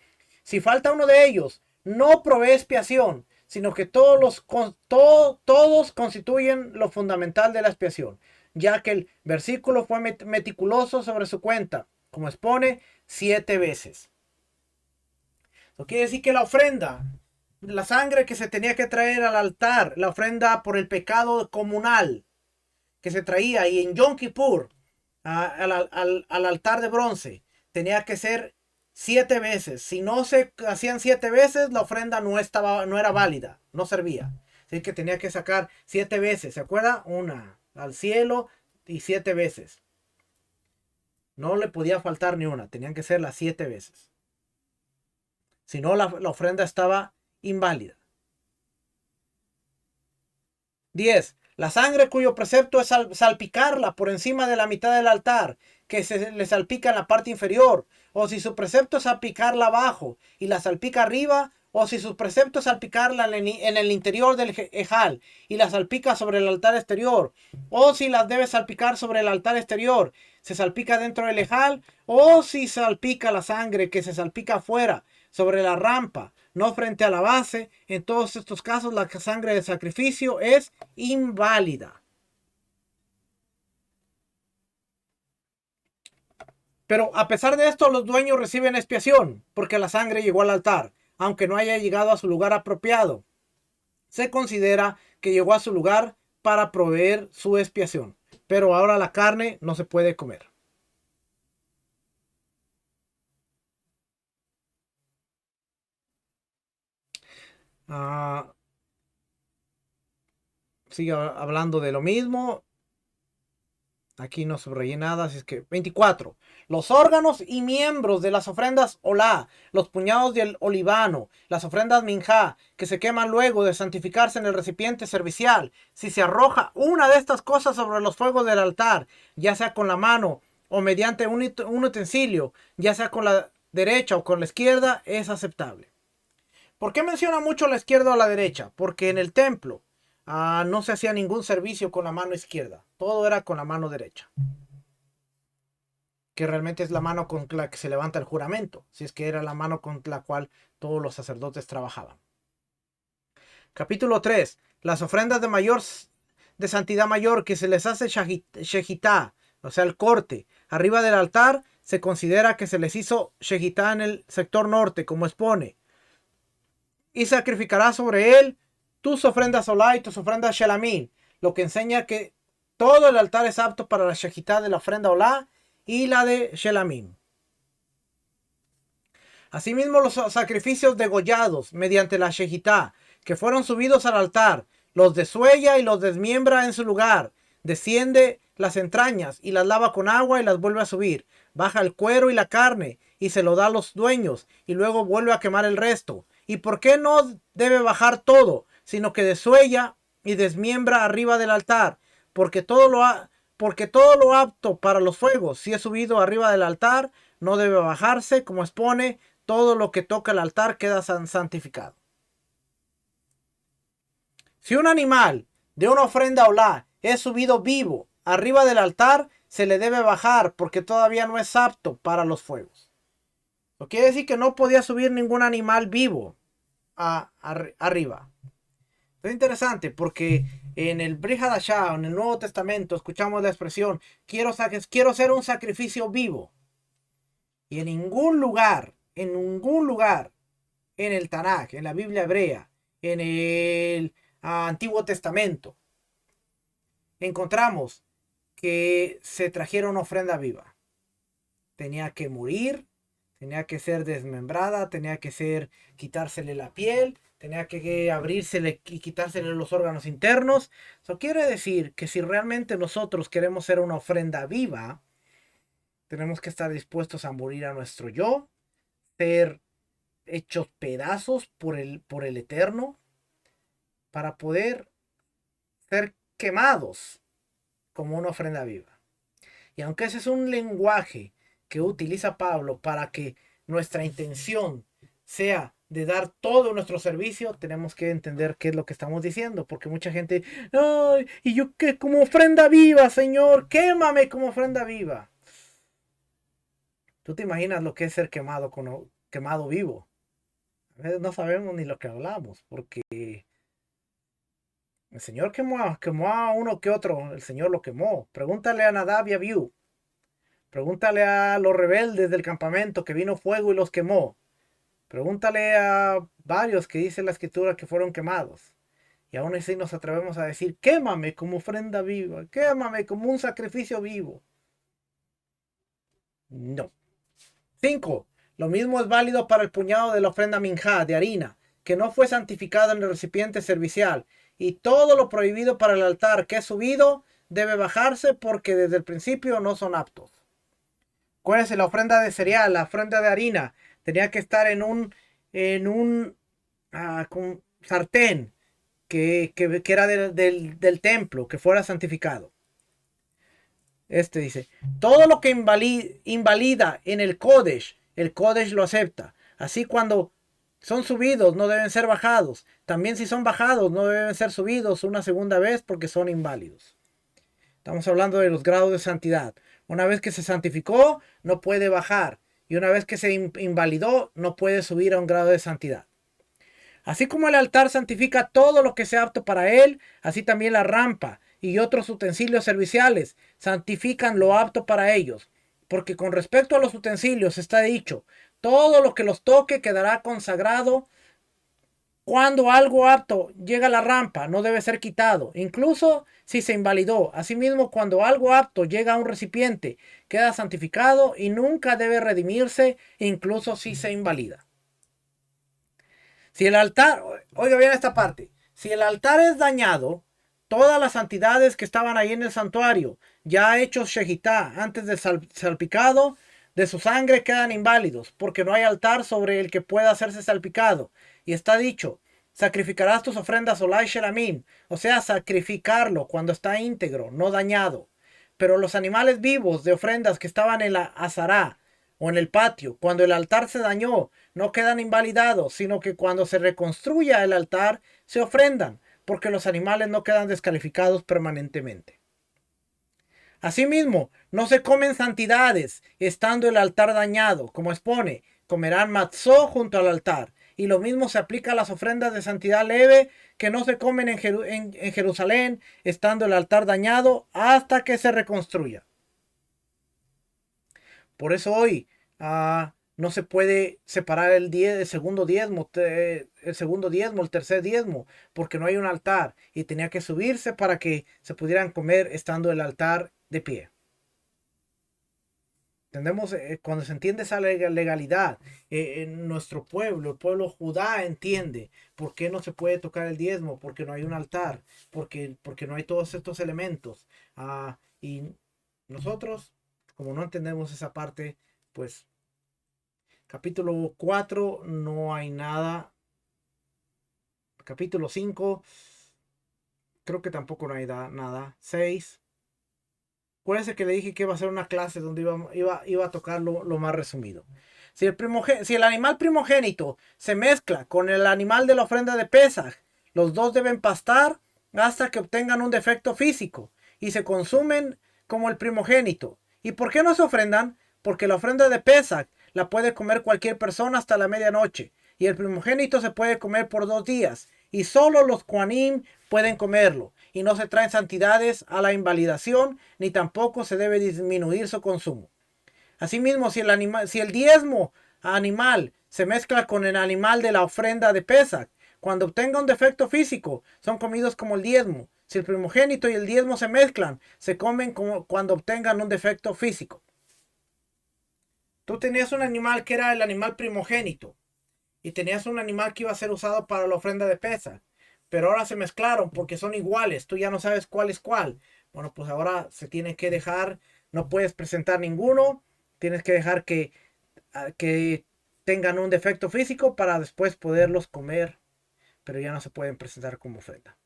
si falta uno de ellos, no provee expiación, sino que todos constituyen lo fundamental de la expiación, ya que el versículo fue meticuloso sobre su cuenta, como expone 7 veces. Eso quiere decir que la ofrenda, la sangre que se tenía que traer al altar, la ofrenda por el pecado comunal que se traía, y en Yom Kippur, al altar de bronce. Tenía que ser 7 veces. Si no se hacían 7 veces, la ofrenda no era válida, no servía. Así que tenía que sacar 7 veces. ¿Se acuerda? Una al cielo y 7 veces. No le podía faltar ni una. Tenían que ser las 7 veces. Si no, la ofrenda estaba inválida. 10. La sangre cuyo precepto es salpicarla por encima de la mitad del altar, que se le salpica en la parte inferior, o si su precepto es salpicarla abajo y la salpica arriba, o si su precepto es salpicarla en el interior del ejal y la salpica sobre el altar exterior, o si las debe salpicar sobre el altar exterior, se salpica dentro del ejal, o si salpica la sangre que se salpica afuera sobre la rampa, no frente a la base. En todos estos casos la sangre de sacrificio es inválida. Pero a pesar de esto, los dueños reciben expiación, porque la sangre llegó al altar, aunque no haya llegado a su lugar apropiado. Se considera que llegó a su lugar para proveer su expiación. Pero ahora la carne no se puede comer. Ah, sigue hablando de lo mismo. Aquí no subrayé nada, así es que 24. Los órganos y miembros de las ofrendas olá, los puñados del olivano, las ofrendas minjá, que se queman luego de santificarse en el recipiente servicial. Si se arroja una de estas cosas sobre los fuegos del altar, ya sea con la mano o mediante un utensilio, ya sea con la derecha o con la izquierda, es aceptable. ¿Por qué menciona mucho la izquierda o la derecha? Porque en el templo no se hacía ningún servicio con la mano izquierda. Todo era con la mano derecha. Que realmente es la mano con la que se levanta el juramento. Si es que era la mano con la cual todos los sacerdotes trabajaban. Capítulo 3. Las ofrendas de santidad mayor que se les hace shejitá, o sea, el corte, arriba del altar, se considera que se les hizo shejitá en el sector norte, como expone. Y sacrificarás sobre él tus ofrendas olá y tus ofrendas shelamín, lo que enseña que todo el altar es apto para la shejitá de la ofrenda olá y la de shelamín. Asimismo, los sacrificios degollados mediante la shejitá, que fueron subidos al altar, los desuella y los desmiembra en su lugar, desciende las entrañas y las lava con agua y las vuelve a subir, baja el cuero y la carne y se lo da a los dueños y luego vuelve a quemar el resto. ¿Y por qué no debe bajar todo, sino que desuella y desmiembra arriba del altar? Porque todo lo apto para los fuegos, si es subido arriba del altar, no debe bajarse, como expone, todo lo que toca el altar queda santificado. Si un animal de una ofrenda olá es subido vivo arriba del altar, se le debe bajar porque todavía no es apto para los fuegos. Lo quiere decir que no podía subir ningún animal vivo arriba. Es interesante porque en el Brit Hadashah, en el Nuevo Testamento, escuchamos la expresión, quiero hacer un sacrificio vivo. Y en ningún lugar, en el Tanaj, en la Biblia hebrea, en el Antiguo Testamento, encontramos que se trajeron ofrenda viva. Tenía que morir, tenía que ser desmembrada, tenía que quitársele la piel, tenía que abrírsele y quitársele los órganos internos. Eso quiere decir que si realmente nosotros queremos ser una ofrenda viva, tenemos que estar dispuestos a morir a nuestro yo, ser hechos pedazos por el Eterno, para poder ser quemados como una ofrenda viva. Y aunque ese es un lenguaje que utiliza Pablo para que nuestra intención sea de dar todo nuestro servicio, tenemos que entender qué es lo que estamos diciendo, porque mucha gente, ay, y yo que como ofrenda viva, Señor, quémame como ofrenda viva. ¿Tú te imaginas lo que es ser quemado vivo? A veces no sabemos ni lo que hablamos, porque el Señor quemó a uno que otro, el Señor lo quemó. Pregúntale a Nadab y Abiú. Pregúntale a los rebeldes del campamento que vino fuego y los quemó. Pregúntale a varios que dice la escritura que fueron quemados. Y aún así nos atrevemos a decir, quémame como ofrenda viva, quémame como un sacrificio vivo. No. 5. Lo mismo es válido para el puñado de la ofrenda minjá de harina, que no fue santificado en el recipiente servicial, y todo lo prohibido para el altar que es subido debe bajarse porque desde el principio no son aptos. Acuérdense, la ofrenda de cereal, la ofrenda de harina, tenía que estar en un con sartén que era del templo, que fuera santificado. Dice, todo lo que invalida en el Kodesh lo acepta. Así cuando son subidos no deben ser bajados. También si son bajados no deben ser subidos una segunda vez porque son inválidos. Estamos hablando de los grados de santidad. Una vez que se santificó no puede bajar. Y una vez que se invalidó no puede subir a un grado de santidad. Así como el altar santifica todo lo que sea apto para él, así también la rampa y otros utensilios serviciales santifican lo apto para ellos. Porque con respecto a los utensilios está dicho, todo lo que los toque quedará consagrado. Cuando algo apto llega a la rampa, no debe ser quitado, incluso si se invalidó. Asimismo, cuando algo apto llega a un recipiente, queda santificado y nunca debe redimirse, incluso si se invalida. Si el altar, oiga bien esta parte, si el altar es dañado, todas las santidades que estaban ahí en el santuario, ya hechos shejitá antes del salpicado, de su sangre quedan inválidos, porque no hay altar sobre el que pueda hacerse salpicado. Y está dicho, sacrificarás tus ofrendas olay shelamim, o sea, sacrificarlo cuando está íntegro, no dañado. Pero los animales vivos de ofrendas que estaban en la azará o en el patio, cuando el altar se dañó, no quedan invalidados, sino que cuando se reconstruya el altar, se ofrendan, porque los animales no quedan descalificados permanentemente. Asimismo, no se comen santidades, estando el altar dañado, como expone, comerán matzó junto al altar. Y lo mismo se aplica a las ofrendas de santidad leve, que no se comen en Jerusalén, estando el altar dañado, hasta que se reconstruya. Por eso hoy no se puede separar el segundo diezmo, el tercer diezmo, porque no hay un altar y tenía que subirse para que se pudieran comer estando el altar de pie. Entendemos, cuando se entiende esa legalidad, en nuestro pueblo, el pueblo Judá entiende por qué no se puede tocar el diezmo, porque no hay un altar, porque no hay todos estos elementos. Y nosotros, como no entendemos esa parte, pues capítulo 4 no hay nada. Capítulo 5 creo que tampoco no hay nada. 6. Acuérdense que le dije que iba a ser una clase donde iba a tocar lo más resumido. Si el animal primogénito se mezcla con el animal de la ofrenda de Pesaj, los dos deben pastar hasta que obtengan un defecto físico y se consumen como el primogénito. ¿Y por qué no se ofrendan? Porque la ofrenda de Pesaj la puede comer cualquier persona hasta la medianoche y el primogénito se puede comer por 2 días y solo los Kohanim pueden comerlo y no se traen santidades a la invalidación ni tampoco se debe disminuir su consumo. Asimismo, si el diezmo animal se mezcla con el animal de la ofrenda de Pesach, cuando obtenga un defecto físico, son comidos como el diezmo. Si el primogénito y el diezmo se mezclan, se comen como cuando obtengan un defecto físico. Tú tenías un animal que era el animal primogénito y tenías un animal que iba a ser usado para la ofrenda de Pesach, pero ahora se mezclaron porque son iguales, tú ya no sabes cuál es cuál. Bueno, pues ahora se tiene que dejar, no puedes presentar ninguno, tienes que dejar que tengan un defecto físico para después poderlos comer, pero ya no se pueden presentar como ofrenda.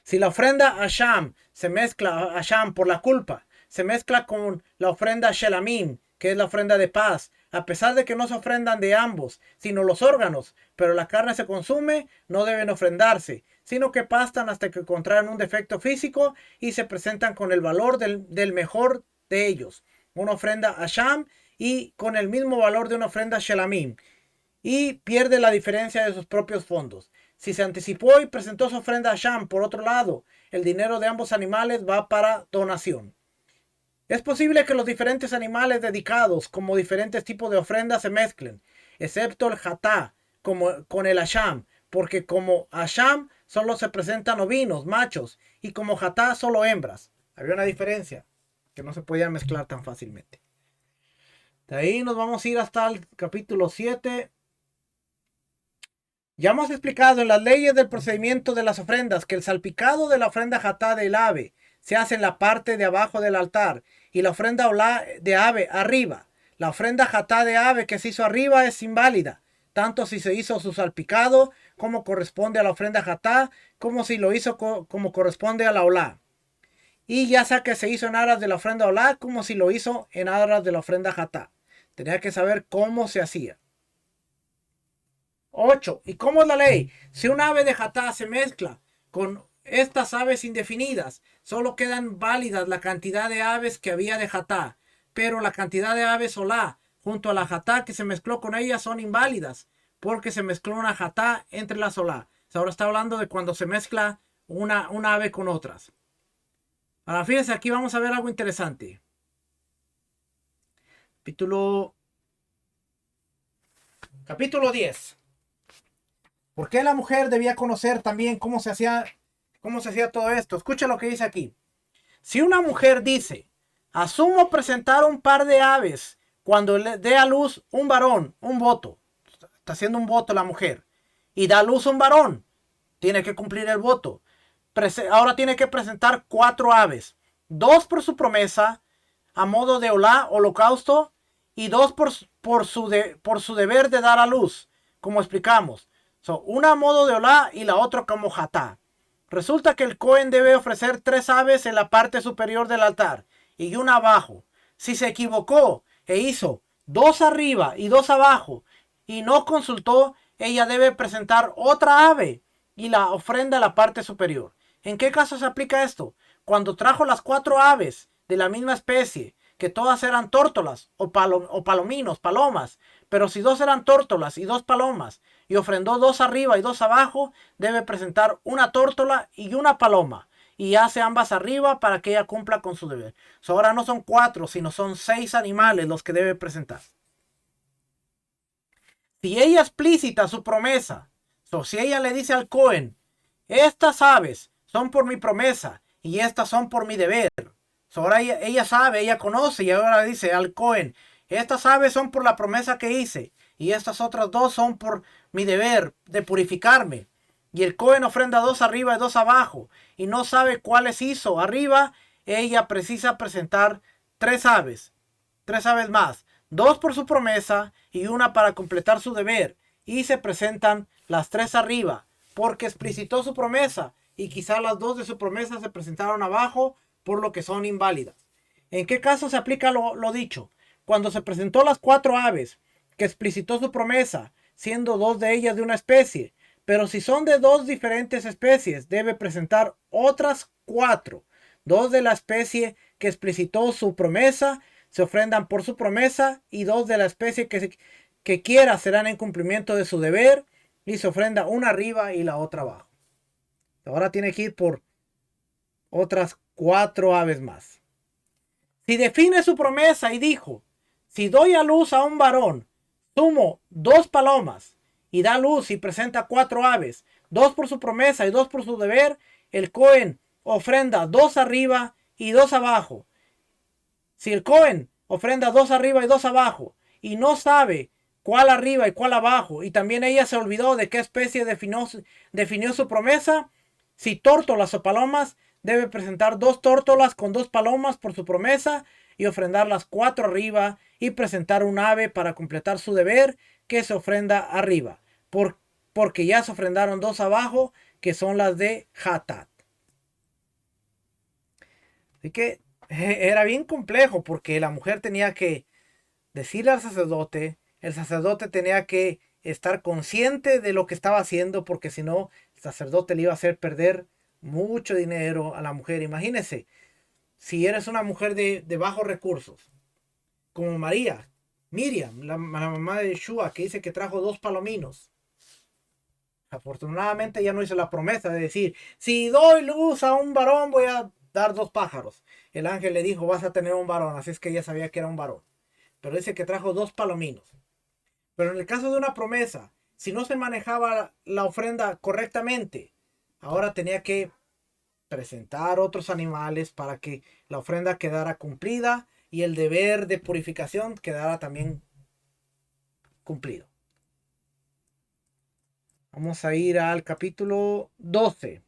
Si la ofrenda Asham se mezcla, Asham por la culpa, se mezcla con la ofrenda Shelamim, que es la ofrenda de paz, a pesar de que no se ofrendan de ambos, sino los órganos, pero la carne se consume, no deben ofrendarse, sino que pastan hasta que contraen un defecto físico y se presentan con el valor del mejor de ellos, una ofrenda Asham y con el mismo valor de una ofrenda Shelamim, y pierde la diferencia de sus propios fondos. Si se anticipó y presentó su ofrenda a Sham, por otro lado, el dinero de ambos animales va para donación. Es posible que los diferentes animales dedicados como diferentes tipos de ofrendas se mezclen, excepto el Hatá con el Asham, porque como Asham solo se presentan ovinos, machos, y como Hatá solo hembras. Había una diferencia. que no se podía mezclar tan fácilmente. De ahí nos vamos a ir hasta el capítulo 7. Ya hemos explicado en las leyes del procedimiento de las ofrendas que el salpicado de la ofrenda jatá del ave se hace en la parte de abajo del altar y la ofrenda olá de ave arriba. La ofrenda jatá de ave que se hizo arriba es inválida, tanto si se hizo su salpicado como corresponde a la ofrenda jatá, como si lo hizo como corresponde a la olá. Y ya sea que se hizo en aras de la ofrenda olá, como si lo hizo en aras de la ofrenda jatá. Tenía que saber cómo se hacía. 8. ¿Y cómo es la ley? Si un ave de jatá se mezcla con estas aves indefinidas, solo quedan válidas la cantidad de aves que había de jatá, pero la cantidad de aves olá junto a la jatá que se mezcló con ellas son inválidas, porque se mezcló una jatá entre las olá. Ahora está hablando de cuando se mezcla una ave con otras. Ahora fíjense, aquí vamos a ver algo interesante. Capítulo 10. ¿Por qué la mujer debía conocer también cómo se hacía todo esto? Escucha lo que dice aquí. Si una mujer dice, asumo presentar un par de aves cuando le dé a luz un varón, un voto. Está haciendo un voto la mujer. Y da a luz un varón. Tiene que cumplir el voto. Ahora tiene que presentar 4 aves. 2 por su promesa, a modo de olá, holocausto, y 2 por su deber de dar a luz, como explicamos. Una a modo de olá y la otra como jatá. Resulta que el Cohen debe ofrecer 3 aves en la parte superior del altar y una abajo. Si se equivocó e hizo 2 arriba y 2 abajo y no consultó, ella debe presentar otra ave y la ofrenda a la parte superior. ¿En qué caso se aplica esto? Cuando trajo las 4 aves de la misma especie, que todas eran tórtolas o palominos, palomas, pero si 2 eran tórtolas y 2 palomas, y ofrendó 2 arriba y 2 abajo, debe presentar una tórtola y una paloma, y hace ambas arriba para que ella cumpla con su deber. Ahora no son 4, sino son 6 animales los que debe presentar. Si ella explícita su promesa, si ella le dice al Cohen, estas aves son por mi promesa y estas son por mi deber. Ahora ella sabe, ella conoce y ahora dice al Cohen, estas aves son por la promesa que hice y estas otras 2 son por mi deber de purificarme. Y el Cohen ofrenda 2 arriba y 2 abajo y no sabe cuáles hizo arriba, ella precisa presentar 3 aves más, 2 por su promesa y una para completar su deber. Y se presentan las 3 arriba porque explicitó su promesa y quizá las 2 de su promesa se presentaron abajo, por lo que son inválidas. ¿En qué caso se aplica lo dicho? Cuando se presentó las 4 aves que explicitó su promesa, siendo 2 de ellas de una especie, pero si son de 2 diferentes especies, debe presentar otras 4. 2 de la especie que explicitó su promesa se ofrendan por su promesa y 2 de la especie que quiera serán en cumplimiento de su deber y se ofrenda una arriba y la otra abajo. Ahora tiene que ir por otras 4 aves más. Si define su promesa y dijo, si doy a luz a un varón, sumo 2 palomas y da luz y presenta 4 aves, 2 por su promesa y 2 por su deber, el Cohen ofrenda 2 arriba y 2 abajo. Si el Cohen ofrenda 2 arriba y 2 abajo y no sabe cuál arriba y cuál abajo, y también ella se olvidó de qué especie definió su promesa, si tórtolas o palomas, debe presentar 2 tórtolas con 2 palomas por su promesa y ofrendar las 4 arriba y presentar un ave para completar su deber que se ofrenda arriba, porque ya se ofrendaron 2 abajo que son las de Hatat. Así que era bien complejo porque la mujer tenía que decirle al sacerdote, el sacerdote tenía que estar consciente de lo que estaba haciendo porque si no, el sacerdote le iba a hacer perder mucho dinero a la mujer. Imagínese, si eres una mujer de bajos recursos, como Miriam, la mamá de Yeshua, que dice que trajo 2 palominos. Afortunadamente ya no hizo la promesa de decir, si doy luz a un varón voy a dar 2 pájaros. El ángel le dijo, vas a tener un varón, así es que ella sabía que era un varón. Pero dice que trajo 2 palominos. Pero en el caso de una promesa, si no se manejaba la ofrenda correctamente, ahora tenía que presentar otros animales para que la ofrenda quedara cumplida y el deber de purificación quedara también cumplido. Vamos a ir al capítulo 12.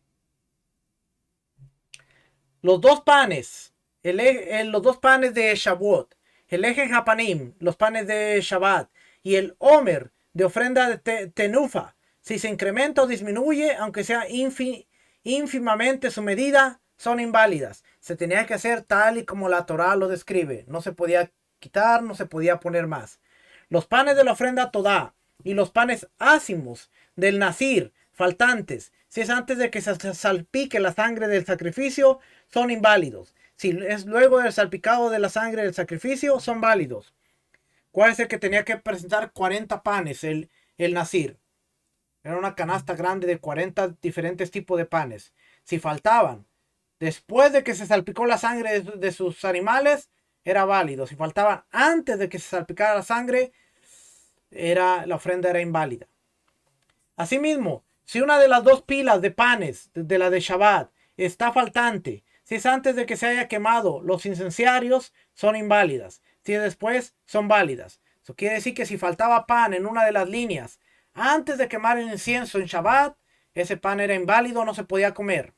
Los dos panes, los dos panes de Shavuot, el eje Hapanim, los panes de Shabbat y el Omer de ofrenda de Tenufa, si se incrementa o disminuye, aunque sea ínfimamente su medida, son inválidas. Se tenía que hacer tal y como la Torá lo describe. No se podía quitar, no se podía poner más. Los panes de la ofrenda Todá y los panes ácimos del Nazir, faltantes, si es antes de que se salpique la sangre del sacrificio, son inválidos. Si es luego del salpicado de la sangre del sacrificio, son válidos. ¿Cuál es el que tenía que presentar 40 panes? El Nazir. Era una canasta grande de 40 diferentes tipos de panes. Si faltaban, después de que se salpicó la sangre de sus animales, era válido. Si faltaban antes de que se salpicara la sangre, la ofrenda era inválida. Asimismo, si una de las dos pilas de panes de la de Shabbat está faltante, si es antes de que se haya quemado, los incenciarios son inválidas. Si es después, son válidas. Eso quiere decir que si faltaba pan en una de las líneas antes de quemar el incienso en Shabbat, ese pan era inválido, no se podía comer.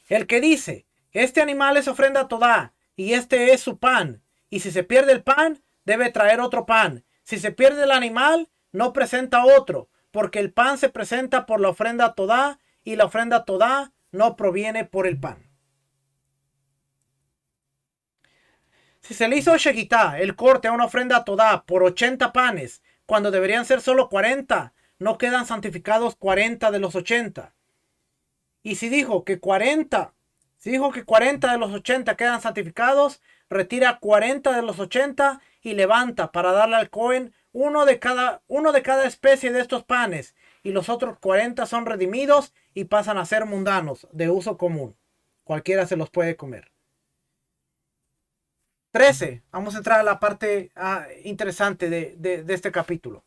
El que dice, este animal es ofrenda a Todá y este es su pan, y si se pierde el pan, debe traer otro pan. Si se pierde el animal, no presenta otro, porque el pan se presenta por la ofrenda Todá y la ofrenda Todá no proviene por el pan. Si se le hizo Shekitá, el corte a una ofrenda Todá por 80 panes, cuando deberían ser solo 40, no quedan santificados 40 de los 80. Y si dijo que 40 de los 80 quedan santificados, retira 40 de los 80 y levanta para darle al Cohen uno de cada especie de estos panes, y los otros 40 son redimidos y pasan a ser mundanos, de uso común. Cualquiera se los puede comer. 13. Vamos a entrar a la parte interesante de este capítulo.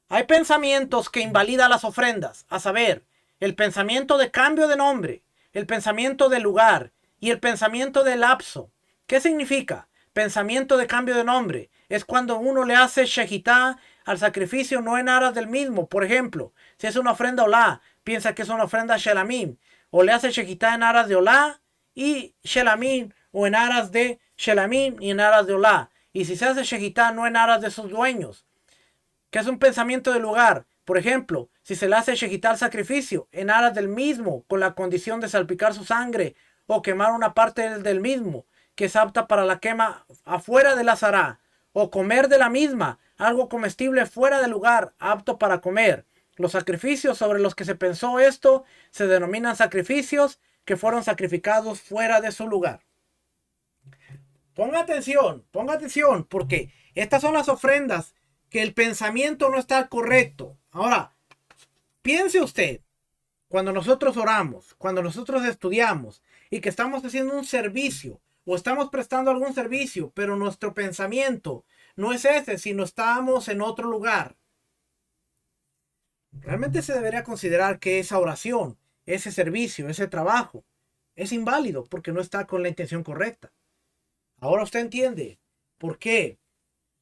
Hay pensamientos que invalidan las ofrendas, a saber, el pensamiento de cambio de nombre, el pensamiento de lugar y el pensamiento de lapso. ¿Qué significa? Pensamiento de cambio de nombre es cuando uno le hace shejitá al sacrificio no en aras del mismo. Por ejemplo, si es una ofrenda olá, piensa que es una ofrenda shelamim, o le hace shejitá en aras de olá y shelamim, o en aras de shelamim y en aras de olá. Y si se hace shejitá no en aras de sus dueños, que es un pensamiento de lugar. Por ejemplo, si se le hace shejitá al sacrificio en aras del mismo, con la condición de salpicar su sangre o quemar una parte del mismo, que es apta para la quema afuera de la zará, o comer de la misma, algo comestible fuera del lugar, apto para comer. Los sacrificios sobre los que se pensó esto se denominan sacrificios que fueron sacrificados fuera de su lugar. Ponga atención, porque estas son las ofrendas que el pensamiento no está correcto. Ahora, piense usted, cuando nosotros oramos, cuando nosotros estudiamos y que estamos haciendo un servicio o estamos prestando algún servicio, pero nuestro pensamiento no es ese, sino estamos en otro lugar. Realmente se debería considerar que esa oración, ese servicio, ese trabajo es inválido porque no está con la intención correcta. Ahora usted entiende por qué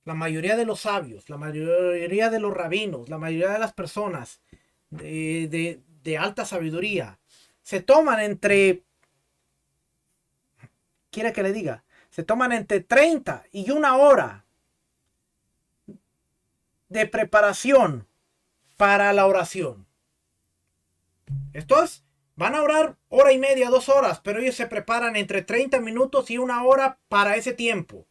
la mayoría de los sabios, la mayoría de los rabinos, la mayoría de las personas de alta sabiduría se toman quiere que le diga, se toman entre 30 y 1 hora de preparación para la oración. Estos van a orar 1h30, 2 horas, pero ellos se preparan entre 30 minutos y 1 hora para ese tiempo.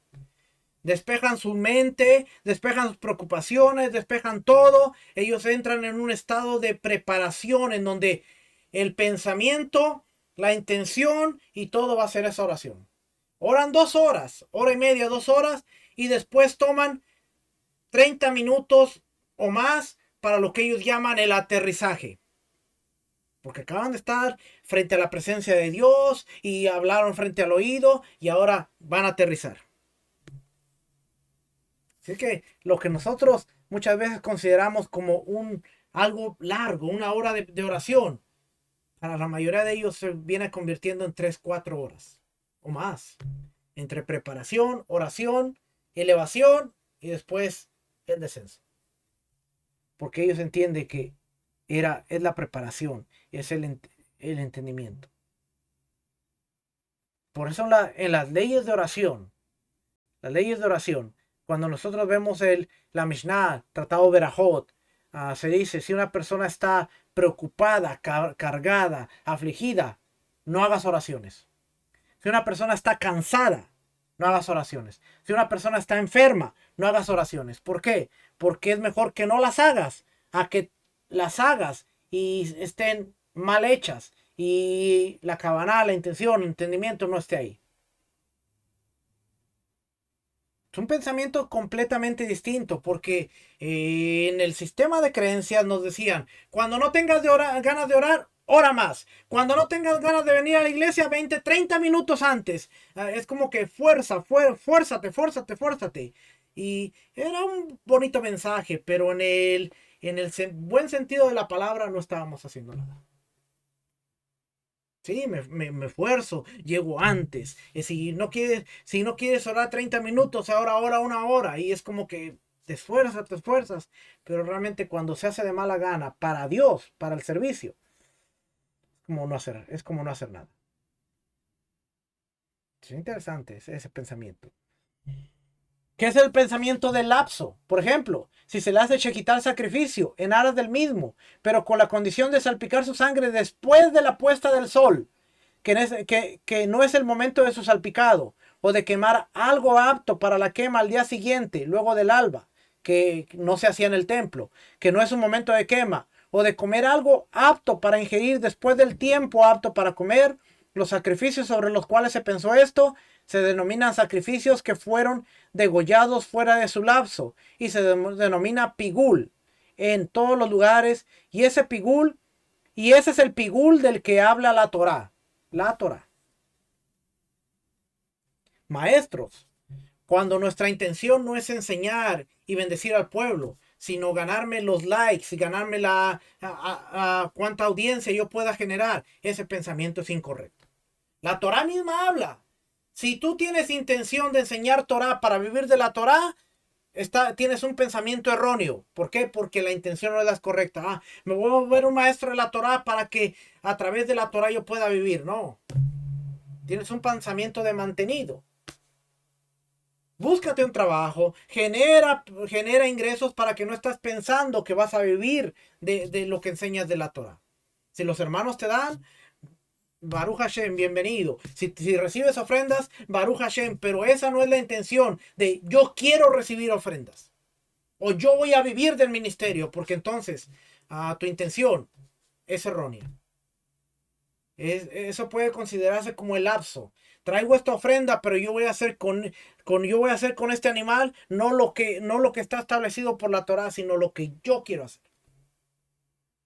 Despejan su mente, despejan sus preocupaciones, despejan todo. Ellos entran en un estado de preparación en donde el pensamiento, la intención y todo va a ser esa oración. Oran 2 horas, 1h30, 2 horas, y después toman 30 minutos o más para lo que ellos llaman el aterrizaje. Porque acaban de estar frente a la presencia de Dios y hablaron frente al oído y ahora van a aterrizar. Así que lo que nosotros muchas veces consideramos como algo largo, una hora de oración. Para la mayoría de ellos se viene convirtiendo en 3, 4 horas o más. Entre preparación, oración, elevación y después el descenso. Porque ellos entienden que es la preparación, es el entendimiento. Por eso en las leyes de oración, cuando nosotros vemos la Mishnah, Tratado Berajot, se dice, si una persona está preocupada, cargada, afligida, no hagas oraciones. Si una persona está cansada, no hagas oraciones. Si una persona está enferma, no hagas oraciones. ¿Por qué? Porque es mejor que no las hagas a que las hagas y estén mal hechas y la cabana, la intención, el entendimiento no esté ahí. Es un pensamiento completamente distinto porque en el sistema de creencias nos decían, cuando no tengas ganas de orar, ora más. Cuando no tengas ganas de venir a la iglesia, 20, 30 minutos antes. Es como que fuérzate, fuérzate, fuérzate. Y era un bonito mensaje, pero en el buen sentido de la palabra no estábamos haciendo nada. Sí, me esfuerzo, llego antes. Si no quieres orar 30 minutos, ahora ora una hora. Y es como que te esfuerzas. Pero realmente cuando se hace de mala gana para Dios, para el servicio, es como no hacer nada. Es interesante ese pensamiento. ¿Qué es el pensamiento del lapso? Por ejemplo, si se le hace quitar sacrificio en aras del mismo, pero con la condición de salpicar su sangre después de la puesta del sol, que no es el momento de su salpicado, o de quemar algo apto para la quema al día siguiente, luego del alba, que no se hacía en el templo, que no es un momento de quema, o de comer algo apto para ingerir después del tiempo apto para comer. Los sacrificios sobre los cuales se pensó esto se denominan sacrificios que fueron degollados fuera de su lapso y se denomina pigul en todos los lugares, y ese es el pigul del que habla la Torá. La Torá. Maestros, cuando nuestra intención no es enseñar y bendecir al pueblo, sino ganarme los likes y ganarme cuánta audiencia yo pueda generar, ese pensamiento es incorrecto. La Torá misma habla. Si tú tienes intención de enseñar Torá para vivir de la Torá, tienes un pensamiento erróneo. ¿Por qué? Porque la intención no es la correcta. Me voy a volver un maestro de la Torá para que a través de la Torá yo pueda vivir. No. Tienes un pensamiento de mantenido. Búscate un trabajo, genera ingresos para que no estás pensando que vas a vivir de lo que enseñas de la Torah. Si los hermanos te dan, Baruch Hashem, bienvenido. Si recibes ofrendas, Baruch Hashem, pero esa no es la intención de yo quiero recibir ofrendas o yo voy a vivir del ministerio, porque entonces tu intención es errónea. Eso puede considerarse como el lapso. Traigo esta ofrenda, pero yo voy a hacer con este animal no lo que está establecido por la Torá, sino lo que yo quiero hacer.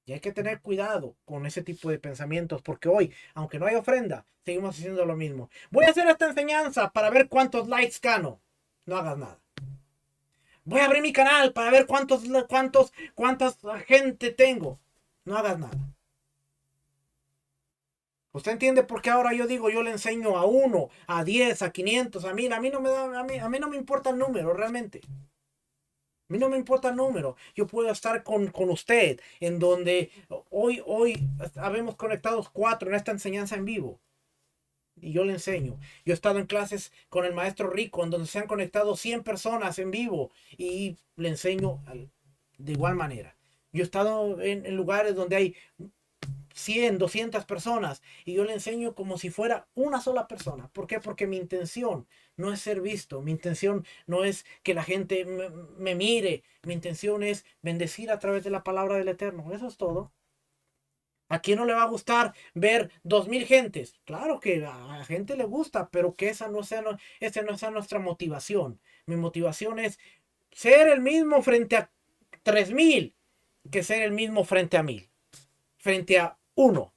Y hay que tener cuidado con ese tipo de pensamientos, porque hoy, aunque no hay ofrenda, seguimos haciendo lo mismo. Voy a hacer esta enseñanza para ver cuántos likes gano. No hagas nada. Voy a abrir mi canal para ver cuánta gente tengo. No hagas nada. ¿Usted entiende por qué ahora yo digo, yo le enseño a 1, a 10, a 500, a 1000? A mí no me importa el número, realmente. A mí no me importa el número. Yo puedo estar con usted, en donde hoy habemos conectados 4 en esta enseñanza en vivo. Y yo le enseño. Yo he estado en clases con el maestro Rico, en donde se han conectado 100 personas en vivo, y le enseño de igual manera. Yo he estado en lugares donde hay 100, 200 personas, y yo le enseño como si fuera una sola persona. ¿Por qué? Porque mi intención no es ser visto, mi intención no es que la gente me mire, mi intención es bendecir a través de la palabra del Eterno. Eso es todo. ¿A quién no le va a gustar ver 2000 gentes? Claro que a la gente le gusta, pero que esa no sea nuestra motivación. Mi motivación es ser el mismo frente a 3000 que ser el mismo frente a 1000, frente a 1.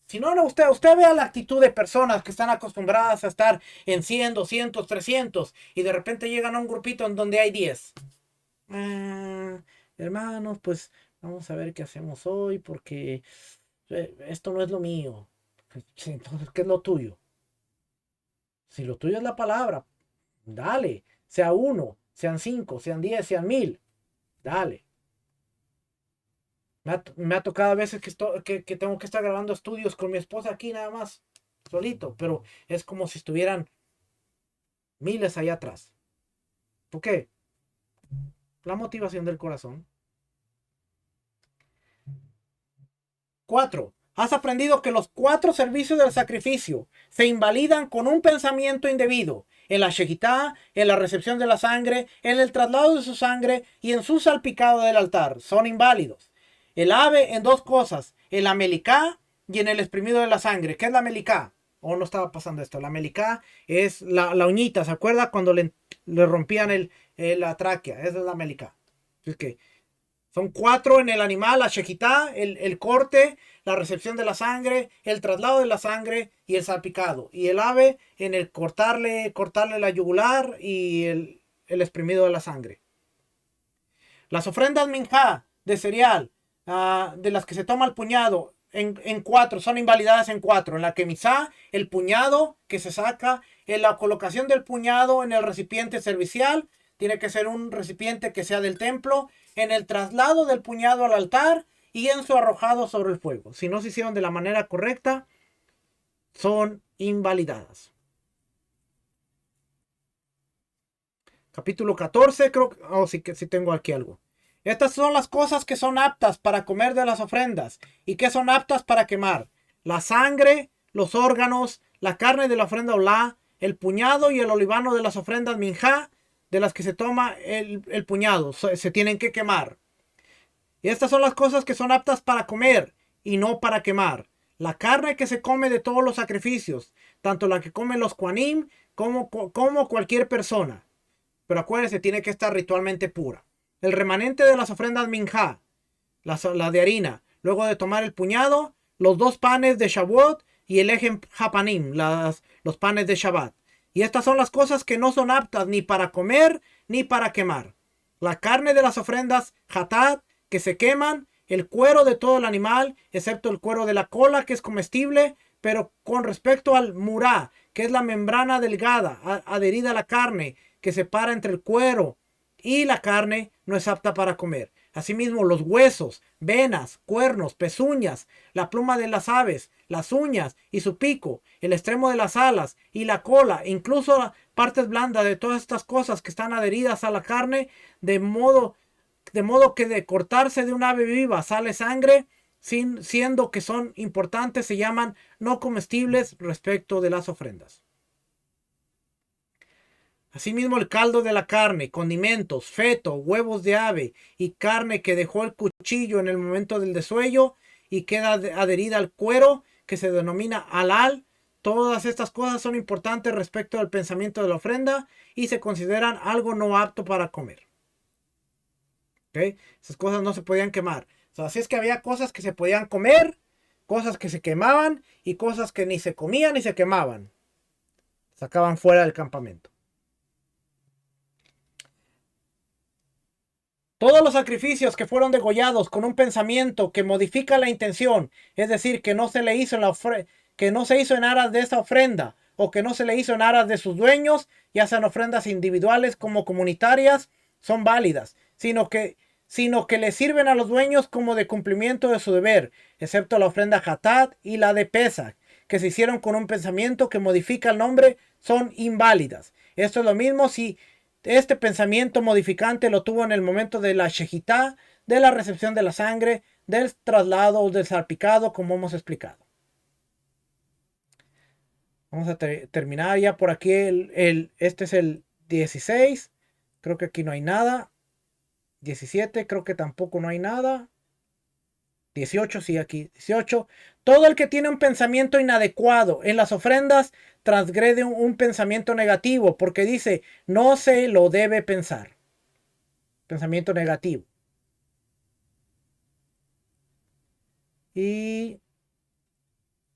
Si no, usted vea la actitud de personas que están acostumbradas a estar en 100, 200, 300, y de repente llegan a un grupito en donde hay 10. hermanos, pues vamos a ver qué hacemos hoy porque esto no es lo mío. Sí, entonces, ¿qué es lo tuyo? Si lo tuyo es la palabra, dale, sea uno, sean 5, sean 10, sean 1000, dale. Me ha tocado a veces que tengo que estar grabando estudios con mi esposa aquí nada más, solito, pero es como si estuvieran miles allá atrás. ¿Por qué? La motivación del corazón. 4. Has aprendido que los 4 servicios del sacrificio se invalidan con un pensamiento indebido. En la shejitá, en la recepción de la sangre, en el traslado de su sangre y en su salpicado del altar. Son inválidos. El ave en 2 cosas. En la melicá y en el exprimido de la sangre. ¿Qué es la melicá? ¿O no estaba pasando esto? La melicá es la uñita. ¿Se acuerda cuando le rompían la tráquea? Esa es la melicá. Es que son 4 en el animal, la shejitá, el corte, la recepción de la sangre, el traslado de la sangre y el salpicado. Y el ave en el cortarle la yugular y el exprimido de la sangre. Las ofrendas minjá de cereal, de las que se toma el puñado, en 4, son invalidadas en 4. En la kemisá, el puñado que se saca, en la colocación del puñado en el recipiente servicial, tiene que ser un recipiente que sea del templo, en el traslado del puñado al altar y en su arrojado sobre el fuego. Si no se hicieron de la manera correcta, son invalidadas. Capítulo 14, creo que sí tengo aquí algo. Estas son las cosas que son aptas para comer de las ofrendas y que son aptas para quemar: la sangre, los órganos, la carne de la ofrenda olá, el puñado y el olivano de las ofrendas minjá, de las que se toma el puñado, se tienen que quemar. Y estas son las cosas que son aptas para comer y no para quemar: la carne que se come de todos los sacrificios, tanto la que comen los Kohanim como cualquier persona. Pero acuérdense, tiene que estar ritualmente pura. El remanente de las ofrendas minjá, la de harina, luego de tomar el puñado, los 2 panes de Shavuot y el ejem hapanim, los panes de Shabbat. Y estas son las cosas que no son aptas ni para comer ni para quemar: la carne de las ofrendas hatat, que se queman, el cuero de todo el animal, excepto el cuero de la cola, que es comestible, pero con respecto al murá, que es la membrana delgada adherida a la carne, que separa entre el cuero y la carne, no es apta para comer. Asimismo, los huesos, venas, cuernos, pezuñas, la pluma de las aves, las uñas y su pico, el extremo de las alas y la cola, incluso partes blandas de todas estas cosas que están adheridas a la carne, de modo que de cortarse de un ave viva sale sangre, siendo que son importantes, se llaman no comestibles respecto de las ofrendas. Asimismo, el caldo de la carne, condimentos, feto, huevos de ave y carne que dejó el cuchillo en el momento del desuello y queda adherida al cuero, que se denomina halal. Todas estas cosas son importantes respecto al pensamiento de la ofrenda y se consideran algo no apto para comer. ¿Okay? Esas cosas no se podían quemar. Así es que había cosas que se podían comer, cosas que se quemaban y cosas que ni se comían ni se quemaban. Sacaban fuera del campamento. Todos los sacrificios que fueron degollados con un pensamiento que modifica la intención, es decir, que no se le hizo que no se hizo en aras de esa ofrenda, o que no se le hizo en aras de sus dueños, ya sean ofrendas individuales como comunitarias, son válidas, sino que le sirven a los dueños como de cumplimiento de su deber, excepto la ofrenda Hatat y la de Pesach, que se hicieron con un pensamiento que modifica el nombre, son inválidas. Esto es lo mismo si este pensamiento modificante lo tuvo en el momento de la shejitá, de la recepción de la sangre, del traslado o del salpicado, como hemos explicado. Vamos a terminar ya por aquí. Este es el 16. Creo que aquí no hay nada. 17, creo que tampoco no hay nada. 18, sí, aquí. 18. Todo el que tiene un pensamiento inadecuado en las ofrendas transgrede un pensamiento negativo, porque dice, no se lo debe pensar. Pensamiento negativo. Y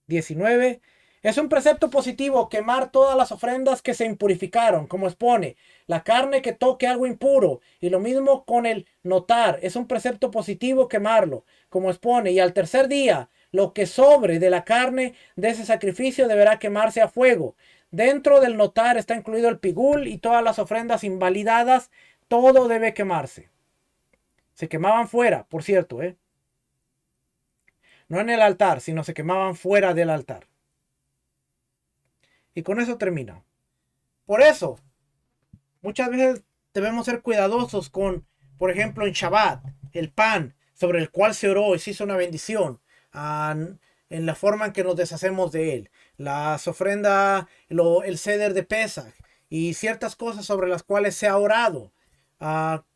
19. Es un precepto positivo quemar todas las ofrendas que se impurificaron, como expone, la carne que toque algo impuro, y lo mismo con el notar, es un precepto positivo quemarlo, como expone, y al tercer día, lo que sobre de la carne de ese sacrificio deberá quemarse a fuego. Dentro del notar está incluido el pigul y todas las ofrendas invalidadas, todo debe quemarse. Se quemaban fuera, por cierto, no en el altar, sino se quemaban fuera del altar. Y con eso termina. Por eso, muchas veces debemos ser cuidadosos con, por ejemplo, en Shabbat, el pan sobre el cual se oró y se hizo una bendición, en la forma en que nos deshacemos de él. Las ofrendas, el ceder de Pesach y ciertas cosas sobre las cuales se ha orado.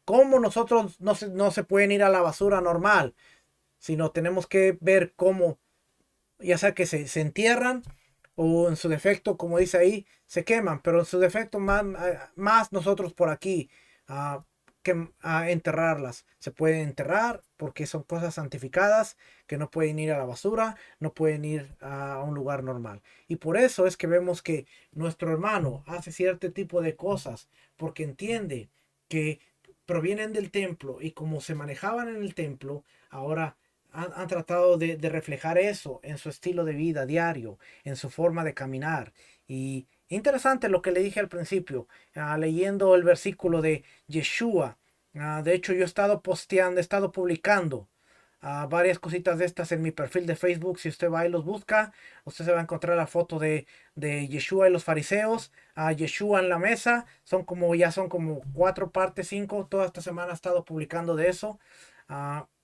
Cómo nosotros no se pueden ir a la basura normal, sino tenemos que ver cómo, ya sea que se entierran o en su defecto, como dice ahí, se queman, pero en su defecto más nosotros por aquí que enterrarlas. Se pueden enterrar porque son cosas santificadas que no pueden ir a la basura, no pueden ir a un lugar normal. Y por eso es que vemos que nuestro hermano hace cierto tipo de cosas porque entiende que provienen del templo y como se manejaban en el templo, ahora han tratado de reflejar eso en su estilo de vida diario, en su forma de caminar. Y interesante lo que le dije al principio, leyendo el versículo de Yeshua. De hecho, yo he estado posteando, he estado publicando varias cositas de estas en mi perfil de Facebook. Si usted va y los busca, usted se va a encontrar la foto de Yeshua y los fariseos, a Yeshua en la mesa. Ya son como 4 partes, 5. Toda esta semana he estado publicando de eso.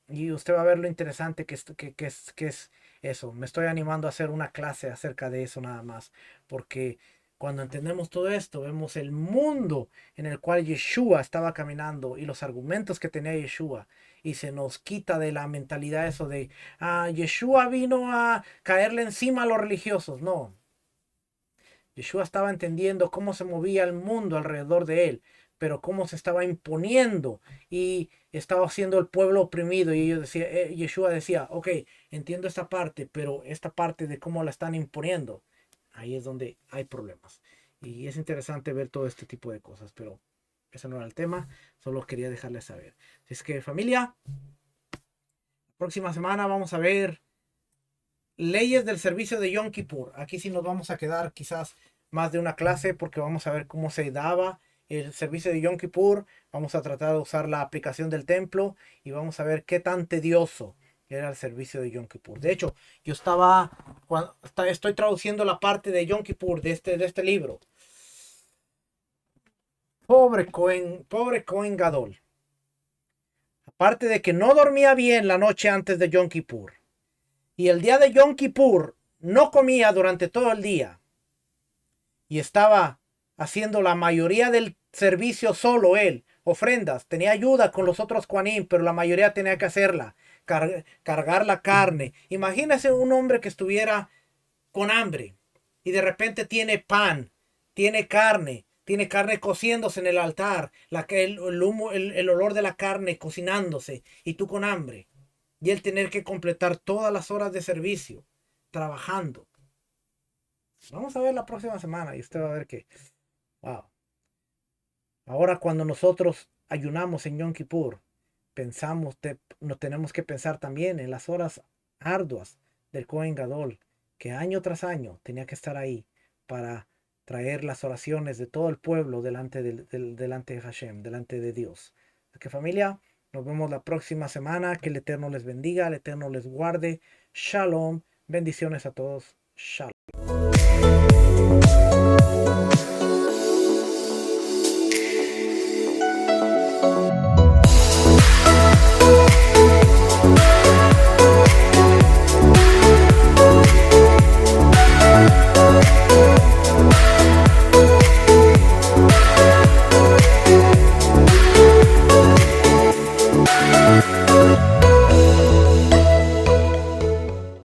Y usted va a ver lo interesante que es eso. Me estoy animando a hacer una clase acerca de eso nada más. Porque cuando entendemos todo esto, vemos el mundo en el cual Yeshua estaba caminando y los argumentos que tenía Yeshua. Y se nos quita de la mentalidad eso de, Yeshua vino a caerle encima a los religiosos. No. Yeshua estaba entendiendo cómo se movía el mundo alrededor de él, pero cómo se estaba imponiendo y estaba siendo el pueblo oprimido. Y Yeshua decía, ok, entiendo esta parte, pero esta parte de cómo la están imponiendo, ahí es donde hay problemas. Y es interesante ver todo este tipo de cosas, pero ese no era el tema, solo quería dejarles saber. Así es que familia, la próxima semana vamos a ver leyes del servicio de Yom Kippur. Aquí sí nos vamos a quedar quizás más de una clase porque vamos a ver cómo se daba el servicio de Yom Kippur. Vamos a tratar de usar la aplicación del templo y vamos a ver qué tan tedioso era el servicio de Yom Kippur. De hecho, yo estoy traduciendo la parte de Yom Kippur de este libro. Pobre Cohen Gadol. Aparte de que no dormía bien la noche antes de Yom Kippur. Y el día de Yom Kippur no comía durante todo el día. Y estaba haciendo la mayoría del servicio solo él. Ofrendas. Tenía ayuda con los otros Kohanim, pero la mayoría tenía que hacerla. Cargar la carne. Imagínese un hombre que estuviera con hambre. Y de repente tiene pan. Tiene carne cociéndose en el altar. El olor de la carne cocinándose. Y tú con hambre. Y él tener que completar todas las horas de servicio, trabajando. Vamos a ver la próxima semana y usted va a ver que, wow. Ahora cuando nosotros ayunamos en Yom Kippur, nos tenemos que pensar también en las horas arduas del Kohen Gadol, que año tras año tenía que estar ahí para traer las oraciones de todo el pueblo delante de Hashem, delante de Dios. Así que familia, nos vemos la próxima semana. Que el Eterno les bendiga, el Eterno les guarde. Shalom. Bendiciones a todos. Shalom.